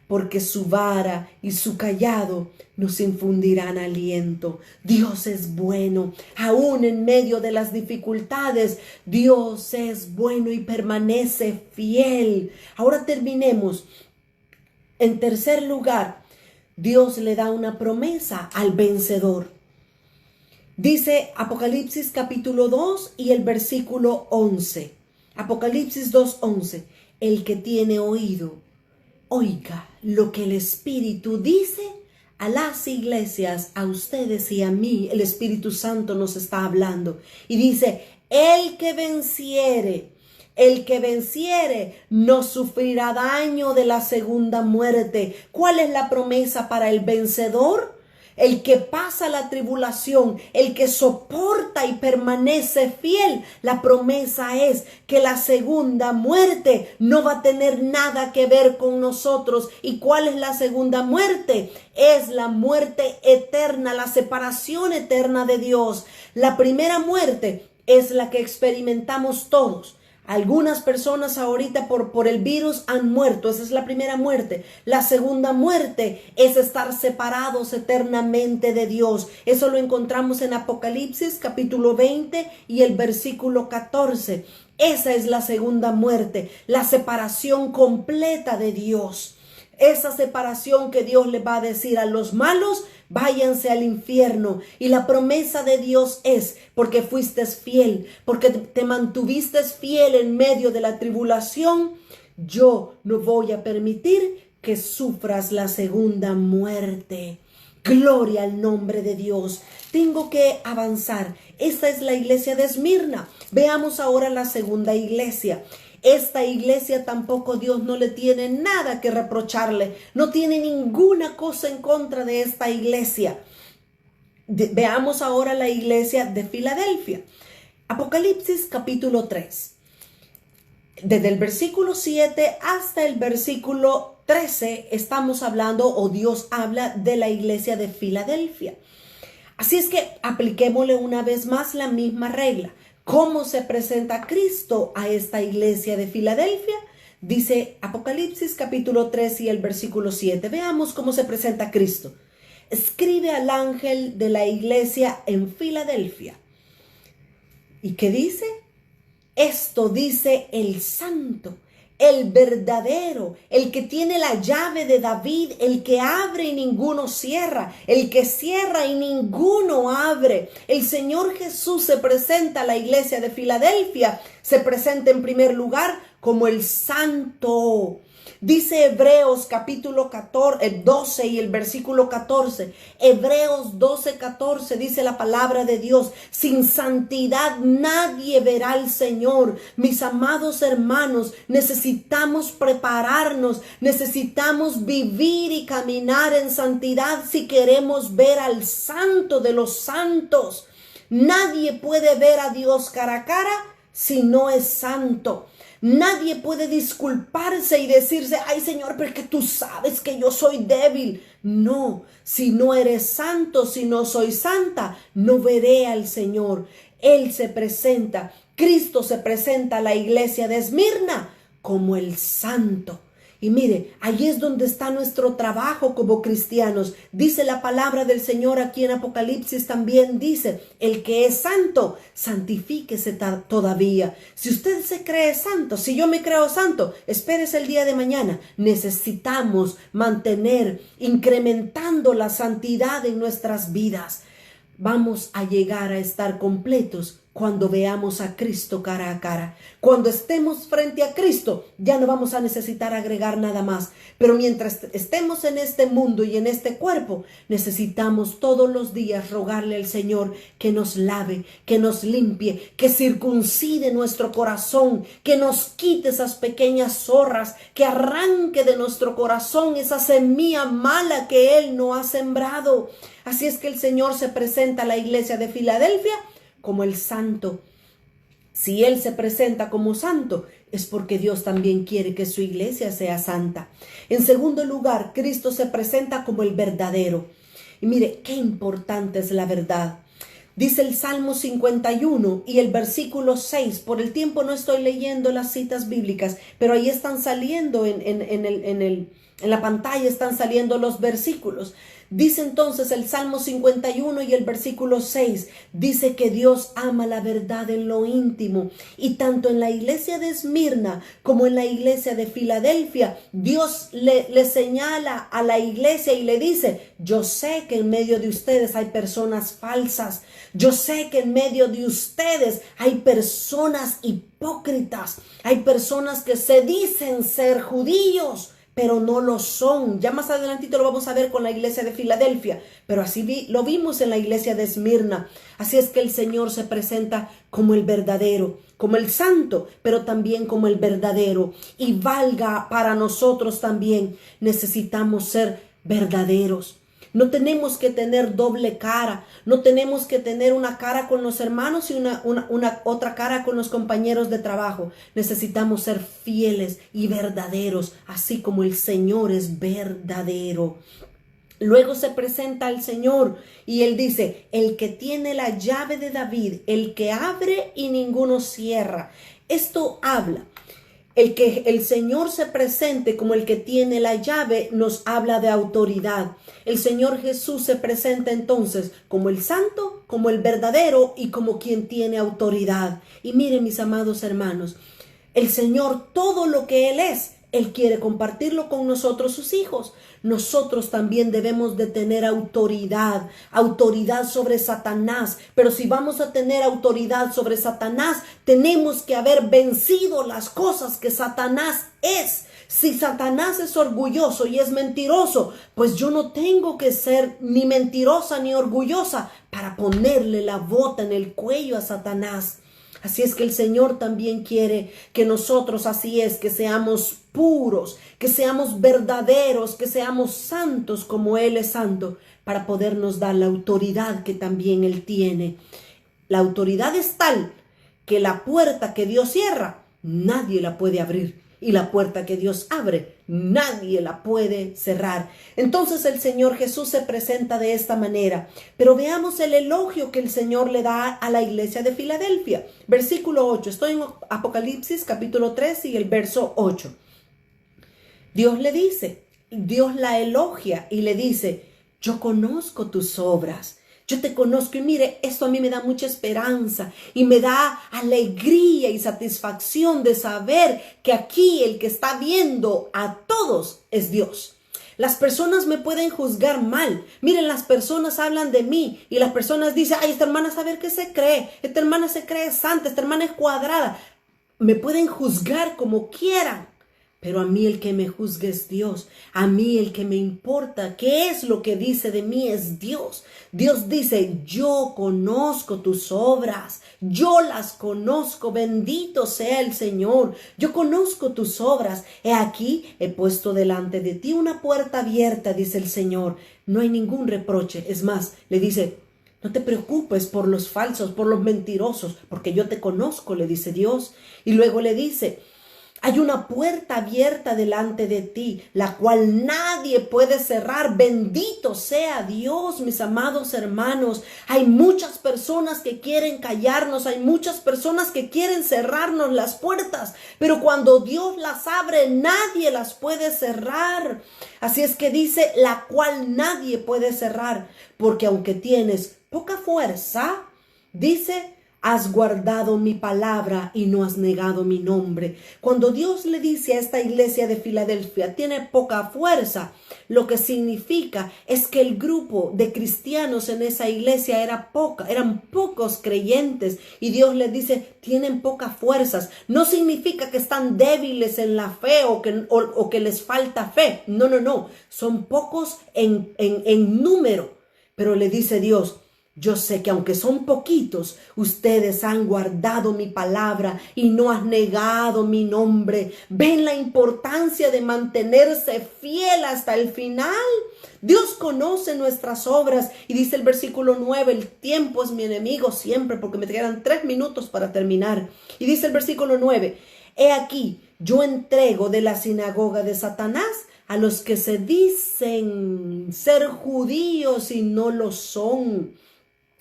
porque su vara y su cayado nos infundirán aliento. Dios es bueno, aún en medio de las dificultades, Dios es bueno y permanece fiel. Ahora terminemos. En tercer lugar, Dios le da una promesa al vencedor. Dice Apocalipsis capítulo 2 y el versículo 11. Apocalipsis 2:11. El que tiene oído, oiga lo que el Espíritu dice a las iglesias, a ustedes y a mí. El Espíritu Santo nos está hablando y dice: el que venciere no sufrirá daño de la segunda muerte. ¿Cuál es la promesa para el vencedor? El que pasa la tribulación, el que soporta y permanece fiel. La promesa es que la segunda muerte no va a tener nada que ver con nosotros. ¿Y cuál es la segunda muerte? Es la muerte eterna, la separación eterna de Dios. La primera muerte es la que experimentamos todos. Algunas personas ahorita por el virus han muerto. Esa es la primera muerte. La segunda muerte es estar separados eternamente de Dios. Eso lo encontramos en Apocalipsis capítulo 20 y el versículo 14. Esa es la segunda muerte, la separación completa de Dios. Esa separación que Dios le va a decir a los malos: váyanse al infierno. Y la promesa de Dios es: porque fuiste fiel, porque te mantuviste fiel en medio de la tribulación, yo no voy a permitir que sufras la segunda muerte. Gloria al nombre de Dios. Tengo que avanzar. Esta es la iglesia de Esmirna. Veamos ahora la segunda iglesia. Esta iglesia tampoco Dios no le tiene nada que reprocharle. No tiene ninguna cosa en contra de esta iglesia. Veamos ahora la iglesia de Filadelfia. Apocalipsis capítulo 3. Desde el versículo 7 hasta el versículo 13 estamos hablando, o Dios habla, de la iglesia de Filadelfia. Así es que apliquémosle una vez más la misma regla. ¿Cómo se presenta Cristo a esta iglesia de Filadelfia? Dice Apocalipsis capítulo 3 y el versículo 7. Veamos cómo se presenta Cristo. Escribe al ángel de la iglesia en Filadelfia. ¿Y qué dice? Esto dice el santo, el verdadero, el que tiene la llave de David, el que abre y ninguno cierra, el que cierra y ninguno abre. El Señor Jesús se presenta a la iglesia de Filadelfia, se presenta en primer lugar como el santo. Dice Hebreos capítulo 12 y el versículo 14. Hebreos 12:14 dice la palabra de Dios: sin santidad nadie verá al Señor. Mis amados hermanos, necesitamos prepararnos, necesitamos vivir y caminar en santidad si queremos ver al santo de los santos. Nadie puede ver a Dios cara a cara si no es santo. Nadie puede disculparse y decirse: ay Señor, pero es que tú sabes que yo soy débil. No, si no eres santo, si no soy santa, no veré al Señor. Él se presenta, Cristo se presenta a la iglesia de Esmirna como el santo. Y mire, allí es donde está nuestro trabajo como cristianos. Dice la palabra del Señor aquí en Apocalipsis también, dice: el que es santo, santifíquese todavía. Si usted se cree santo, si yo me creo santo, espérese el día de mañana. Necesitamos mantener, incrementando la santidad en nuestras vidas. vamos a llegar a estar completos cuando veamos a Cristo cara a cara. Cuando estemos frente a Cristo, ya no vamos a necesitar agregar nada más. Pero mientras estemos en este mundo y en este cuerpo, necesitamos todos los días rogarle al Señor que nos lave, que nos limpie, que circuncide nuestro corazón, que nos quite esas pequeñas zorras, que arranque de nuestro corazón esa semilla mala que Él no ha sembrado. Así es que el Señor se presenta a la iglesia de Filadelfia como el santo. Si Él se presenta como santo, es porque Dios también quiere que su iglesia sea santa. En segundo lugar, Cristo se presenta como el verdadero. Y mire, qué importante es la verdad. Dice el Salmo 51 y el versículo 6. Por el tiempo no estoy leyendo las citas bíblicas, pero ahí están saliendo en la pantalla, están saliendo los versículos. Dice entonces el Salmo 51 y el versículo 6, dice que Dios ama la verdad en lo íntimo. Y tanto en la iglesia de Esmirna como en la iglesia de Filadelfia, Dios le señala a la iglesia y le dice: yo sé que en medio de ustedes hay personas falsas. Yo sé que en medio de ustedes hay personas hipócritas. Hay personas que se dicen ser judíos, pero no lo son. Ya más adelantito lo vamos a ver con la iglesia de Filadelfia, pero así lo vimos en la iglesia de Esmirna. Así es que el Señor se presenta como el verdadero, como el santo, pero también como el verdadero. Y valga para nosotros también, necesitamos ser verdaderos. No tenemos que tener doble cara, no tenemos que tener una cara con los hermanos y una otra cara con los compañeros de trabajo. Necesitamos ser fieles y verdaderos, así como el Señor es verdadero. Luego se presenta al Señor y Él dice: el que tiene la llave de David, el que abre y ninguno cierra. Esto habla. El que el Señor se presente como el que tiene la llave nos habla de autoridad. El Señor Jesús se presenta entonces como el santo, como el verdadero y como quien tiene autoridad. Y miren, mis amados hermanos, el Señor, todo lo que Él es, Él quiere compartirlo con nosotros, sus hijos. Nosotros también debemos de tener autoridad sobre Satanás. Pero si vamos a tener autoridad sobre Satanás, tenemos que haber vencido las cosas que Satanás es. Si Satanás es orgulloso y es mentiroso, pues yo no tengo que ser ni mentirosa ni orgullosa para ponerle la bota en el cuello a Satanás. Así es que el Señor también quiere que nosotros, así es, que seamos puros, que seamos verdaderos, que seamos santos como Él es santo, para podernos dar la autoridad que también Él tiene. La autoridad es tal que la puerta que Dios cierra, nadie la puede abrir. Y la puerta que Dios abre, nadie la puede cerrar. Entonces el Señor Jesús se presenta de esta manera. Pero veamos el elogio que el Señor le da a la iglesia de Filadelfia. Versículo 8. Estoy en Apocalipsis capítulo 3 y el verso 8. Dios le dice, Dios la elogia y le dice: yo conozco tus obras. Yo te conozco. Y mire, esto a mí me da mucha esperanza y me da alegría y satisfacción de saber que aquí el que está viendo a todos es Dios. Las personas me pueden juzgar mal. Miren, las personas hablan de mí y las personas dicen: ay, esta hermana sabe qué se cree. Esta hermana se cree santa, esta hermana es cuadrada. Me pueden juzgar como quieran. Pero a mí el que me juzga es Dios. A mí el que me importa qué es lo que dice de mí es Dios. Dios dice: yo conozco tus obras. Yo las conozco. Bendito sea el Señor. Yo conozco tus obras. He aquí, he puesto delante de ti una puerta abierta, dice el Señor. No hay ningún reproche. Es más, le dice: no te preocupes por los falsos, por los mentirosos, porque yo te conozco, le dice Dios. Y luego le dice: hay una puerta abierta delante de ti, la cual nadie puede cerrar. Bendito sea Dios, mis amados hermanos. Hay muchas personas que quieren callarnos, hay muchas personas que quieren cerrarnos las puertas, pero cuando Dios las abre, nadie las puede cerrar. Así es que dice: la cual nadie puede cerrar, porque aunque tienes poca fuerza, dice, has guardado mi palabra y no has negado mi nombre. Cuando Dios le dice a esta iglesia de Filadelfia, tiene poca fuerza, lo que significa es que el grupo de cristianos en esa iglesia eran pocos creyentes, y Dios les dice, tienen pocas fuerzas. No significa que están débiles en la fe o que les falta fe. No. Son pocos en número. Pero le dice Dios, yo sé que aunque son poquitos, ustedes han guardado mi palabra y no han negado mi nombre. ¿Ven la importancia de mantenerse fiel hasta el final? Dios conoce nuestras obras y dice el versículo 9, el tiempo es mi enemigo siempre, porque me quedan 3 minutos para terminar. Y dice el versículo 9, he aquí, yo entrego de la sinagoga de Satanás a los que se dicen ser judíos y no lo son,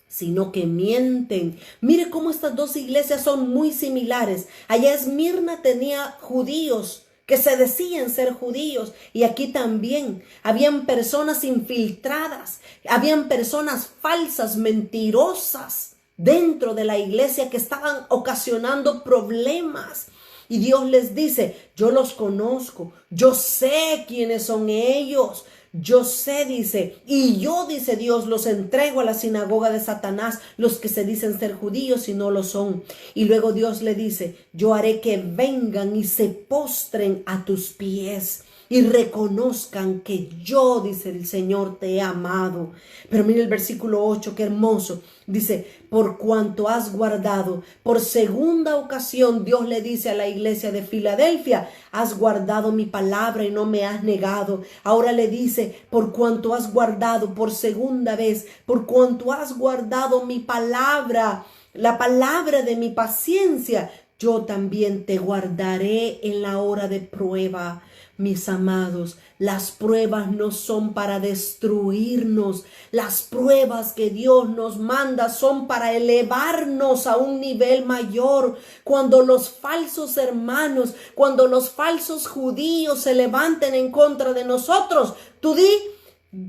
sino que mienten. Mire cómo estas dos iglesias son muy similares. Allá Esmirna tenía judíos que se decían ser judíos, y aquí también habían personas infiltradas, habían personas falsas, mentirosas dentro de la iglesia que estaban ocasionando problemas. Y Dios les dice, yo los conozco, yo sé quiénes son ellos. Yo sé, dice, y yo, dice Dios, los entrego a la sinagoga de Satanás, los que se dicen ser judíos y no lo son. Y luego Dios le dice, yo haré que vengan y se postren a tus pies y reconozcan que yo, dice el Señor, te he amado. Pero mire el versículo 8, qué hermoso. Dice, por cuanto has guardado, por segunda ocasión Dios le dice a la iglesia de Filadelfia, has guardado mi palabra y no me has negado. Ahora le dice, por cuanto has guardado, por segunda vez, por cuanto has guardado mi palabra, la palabra de mi paciencia, yo también te guardaré en la hora de prueba. Mis amados, las pruebas no son para destruirnos. Las pruebas que Dios nos manda son para elevarnos a un nivel mayor. Cuando los falsos hermanos, cuando los falsos judíos se levanten en contra de nosotros, tú di,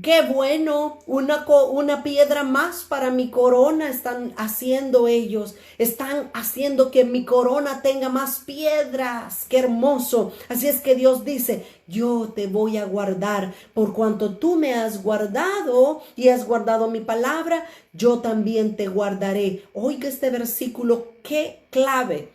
qué bueno, una piedra más para mi corona están haciendo ellos. Están haciendo que mi corona tenga más piedras. Qué hermoso. Así es que Dios dice, yo te voy a guardar. Por cuanto tú me has guardado y has guardado mi palabra, yo también te guardaré. Oiga este versículo, qué clave.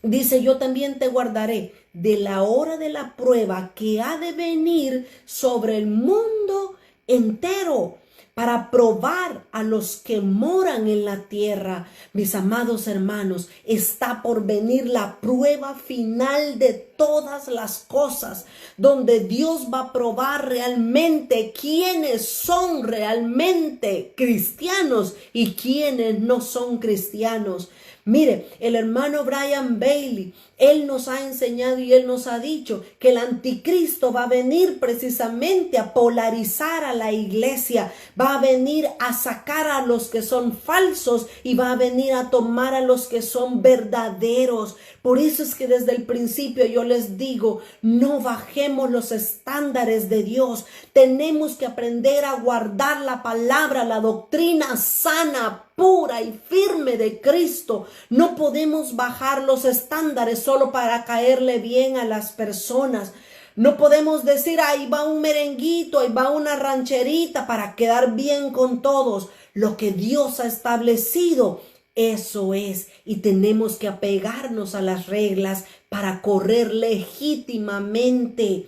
Dice, yo también te guardaré de la hora de la prueba que ha de venir sobre el mundo entero, para probar a los que moran en la tierra. Mis amados hermanos, está por venir la prueba final de todas las cosas, donde Dios va a probar realmente quiénes son realmente cristianos y quiénes no son cristianos. Mire, el hermano Brian Bailey, él nos ha enseñado y él nos ha dicho que el anticristo va a venir precisamente a polarizar a la iglesia, va a venir a sacar a los que son falsos y va a venir a tomar a los que son verdaderos. Por eso es que desde el principio yo les digo, no bajemos los estándares de Dios. Tenemos que aprender a guardar la palabra, la doctrina sana, pura y firme de Cristo. No podemos bajar los estándares solo para caerle bien a las personas. No podemos decir, ahí va un merenguito, ahí va una rancherita para quedar bien con todos. Lo que Dios ha establecido, eso es, y tenemos que apegarnos a las reglas para correr legítimamente.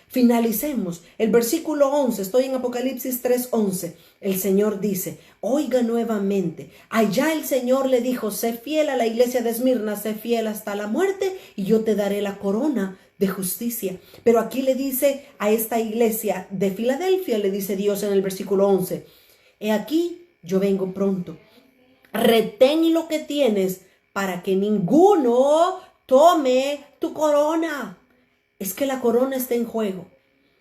Finalicemos. El versículo 11, estoy en Apocalipsis 3:11. El Señor dice, oiga nuevamente, allá el Señor le dijo, sé fiel a la iglesia de Esmirna, sé fiel hasta la muerte y yo te daré la corona de justicia. Pero aquí le dice a esta iglesia de Filadelfia, le dice Dios en el versículo 11, he aquí, yo vengo pronto. Retén lo que tienes para que ninguno tome tu corona. Es que la corona está en juego.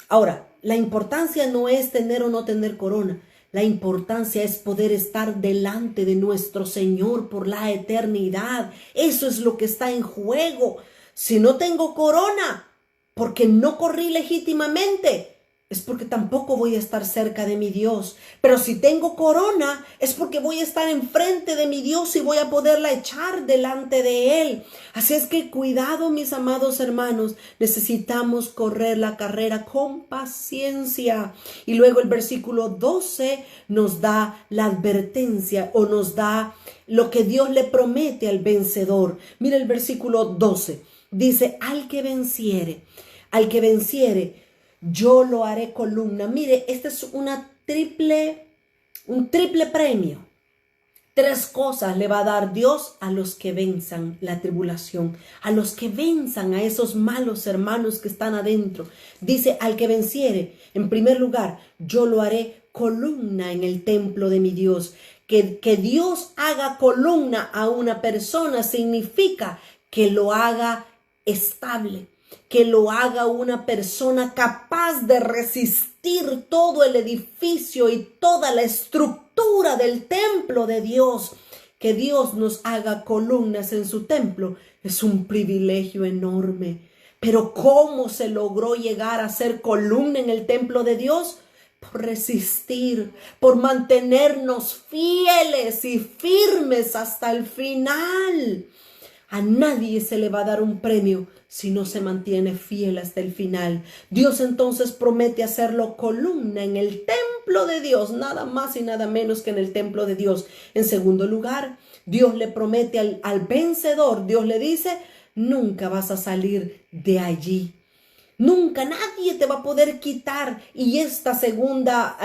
Ahora, la importancia no es tener o no tener corona. La importancia es poder estar delante de nuestro Señor por la eternidad. Eso es lo que está en juego. Si no tengo corona, porque no corrí legítimamente, es porque tampoco voy a estar cerca de mi Dios. Pero si tengo corona, es porque voy a estar enfrente de mi Dios y voy a poderla echar delante de Él. Así es que cuidado, mis amados hermanos, necesitamos correr la carrera con paciencia. Y luego el versículo 12 nos da la advertencia o nos da lo que Dios le promete al vencedor. Mira el versículo 12. Dice, al que venciere, yo lo haré columna. Mire, este es un triple premio. 3 cosas le va a dar Dios a los que venzan la tribulación, a los que venzan a esos malos hermanos que están adentro. Dice, al que venciere, en primer lugar, yo lo haré columna en el templo de mi Dios. Que Dios haga columna a una persona significa que lo haga estable, que lo haga una persona capaz de resistir todo el edificio y toda la estructura del templo de Dios. Que Dios nos haga columnas en su templo es un privilegio enorme. Pero ¿cómo se logró llegar a ser columna en el templo de Dios? Por resistir, por mantenernos fieles y firmes hasta el final. A nadie se le va a dar un premio si no se mantiene fiel hasta el final. Dios entonces promete hacerlo columna en el templo de Dios, nada más y nada menos que en el templo de Dios. En segundo lugar, Dios le promete al vencedor, Dios le dice, nunca vas a salir de allí. Nunca nadie te va a poder quitar. Y esta segunda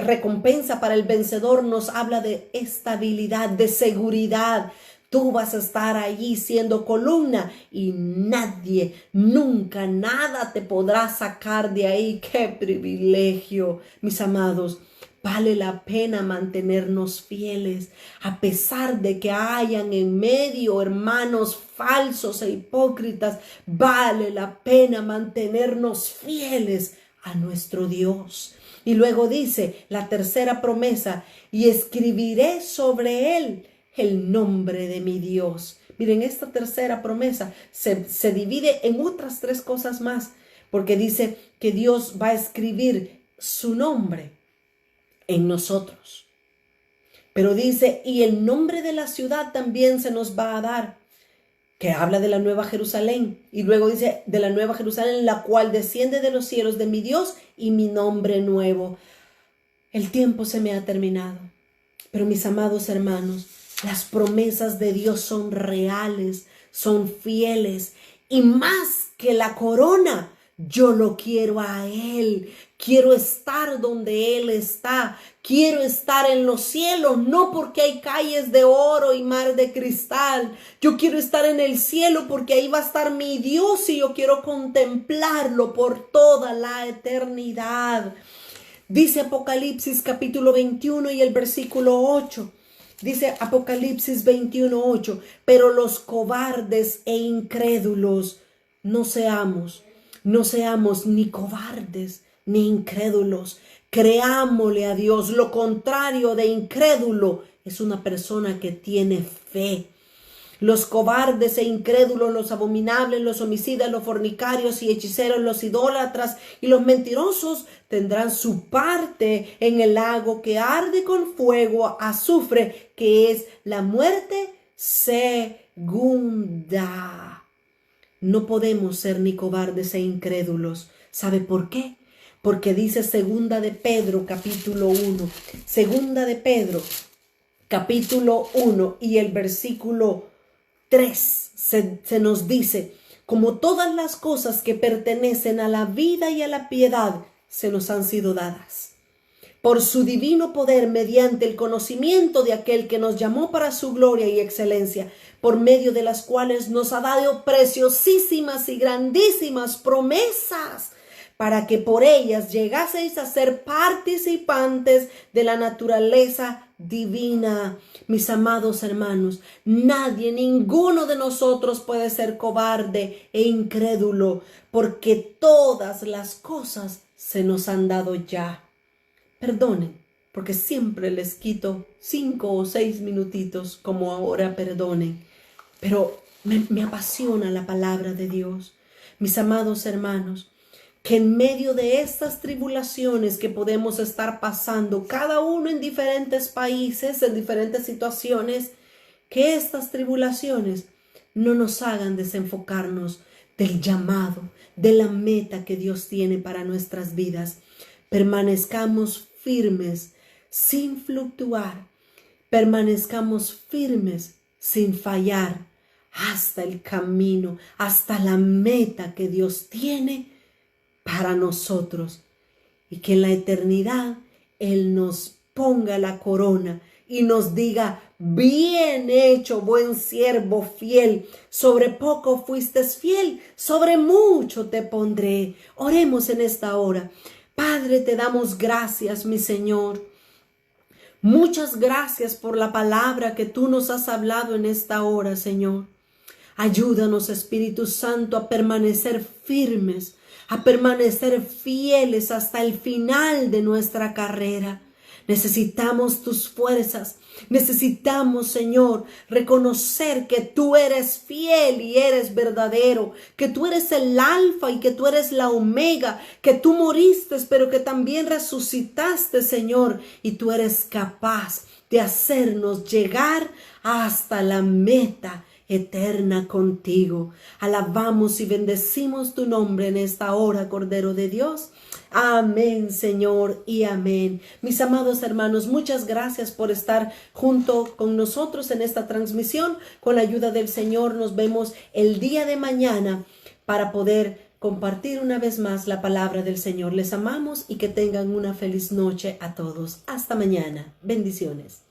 recompensa para el vencedor nos habla de estabilidad, de seguridad. Tú vas a estar allí siendo columna y nadie, nunca, nada te podrá sacar de ahí. ¡Qué privilegio, mis amados! Vale la pena mantenernos fieles, a pesar de que hayan en medio hermanos falsos e hipócritas. Vale la pena mantenernos fieles a nuestro Dios. Y luego dice la tercera promesa, y escribiré sobre él el nombre de mi Dios. Miren, esta tercera promesa se divide en otras 3 cosas más, porque dice que Dios va a escribir su nombre en nosotros. Pero dice, y el nombre de la ciudad también se nos va a dar, que habla de la Nueva Jerusalén. Y luego dice, de la Nueva Jerusalén, la cual desciende de los cielos de mi Dios y mi nombre nuevo. El tiempo se me ha terminado. Pero mis amados hermanos, las promesas de Dios son reales, son fieles. Y más que la corona, yo lo quiero a Él. Quiero estar donde Él está. Quiero estar en los cielos, no porque hay calles de oro y mar de cristal. Yo quiero estar en el cielo porque ahí va a estar mi Dios y yo quiero contemplarlo por toda la eternidad. Dice Apocalipsis capítulo 21 y el versículo 8. Dice Apocalipsis 21:8, pero los cobardes e incrédulos no seamos ni cobardes ni incrédulos. Creámosle a Dios. Lo contrario de incrédulo es una persona que tiene fe. Los cobardes e incrédulos, los abominables, los homicidas, los fornicarios y hechiceros, los idólatras y los mentirosos tendrán su parte en el lago que arde con fuego, azufre, que es la muerte segunda. No podemos ser ni cobardes e incrédulos. ¿Sabe por qué? Porque dice Segunda de Pedro, capítulo 1. Segunda de Pedro, capítulo 1 y el versículo 3 se nos dice, como todas las cosas que pertenecen a la vida y a la piedad se nos han sido dadas por su divino poder mediante el conocimiento de aquel que nos llamó para su gloria y excelencia, por medio de las cuales nos ha dado preciosísimas y grandísimas promesas, para que por ellas llegaseis a ser participantes de la naturaleza divina. Mis amados hermanos, nadie, ninguno de nosotros puede ser cobarde e incrédulo, porque todas las cosas se nos han dado ya. Perdonen, porque siempre les quito 5 o 6 minutitos, como ahora perdonen, pero me apasiona la palabra de Dios. Mis amados hermanos, que en medio de estas tribulaciones que podemos estar pasando, cada uno en diferentes países, en diferentes situaciones, que estas tribulaciones no nos hagan desenfocarnos del llamado, de la meta que Dios tiene para nuestras vidas. Permanezcamos firmes sin fluctuar, permanezcamos firmes sin fallar hasta el camino, hasta la meta que Dios tiene para nosotros, y que en la eternidad Él nos ponga la corona y nos diga: bien hecho, buen siervo fiel, sobre poco fuiste fiel, sobre mucho te pondré. Oremos en esta hora. Padre, te damos gracias, mi Señor. Muchas gracias por la palabra que tú nos has hablado en esta hora, Señor. Ayúdanos, Espíritu Santo, a permanecer firmes, a permanecer fieles hasta el final de nuestra carrera. Necesitamos tus fuerzas. Necesitamos, Señor, reconocer que tú eres fiel y eres verdadero, que tú eres el alfa y que tú eres la omega, que tú moriste, pero que también resucitaste, Señor, y tú eres capaz de hacernos llegar hasta la meta eterna contigo. Alabamos y bendecimos tu nombre en esta hora, Cordero de Dios. Amén, Señor, y amén. Mis amados hermanos, muchas gracias por estar junto con nosotros en esta transmisión. Con la ayuda del Señor nos vemos el día de mañana para poder compartir una vez más la palabra del Señor. Les amamos y que tengan una feliz noche a todos. Hasta mañana. Bendiciones.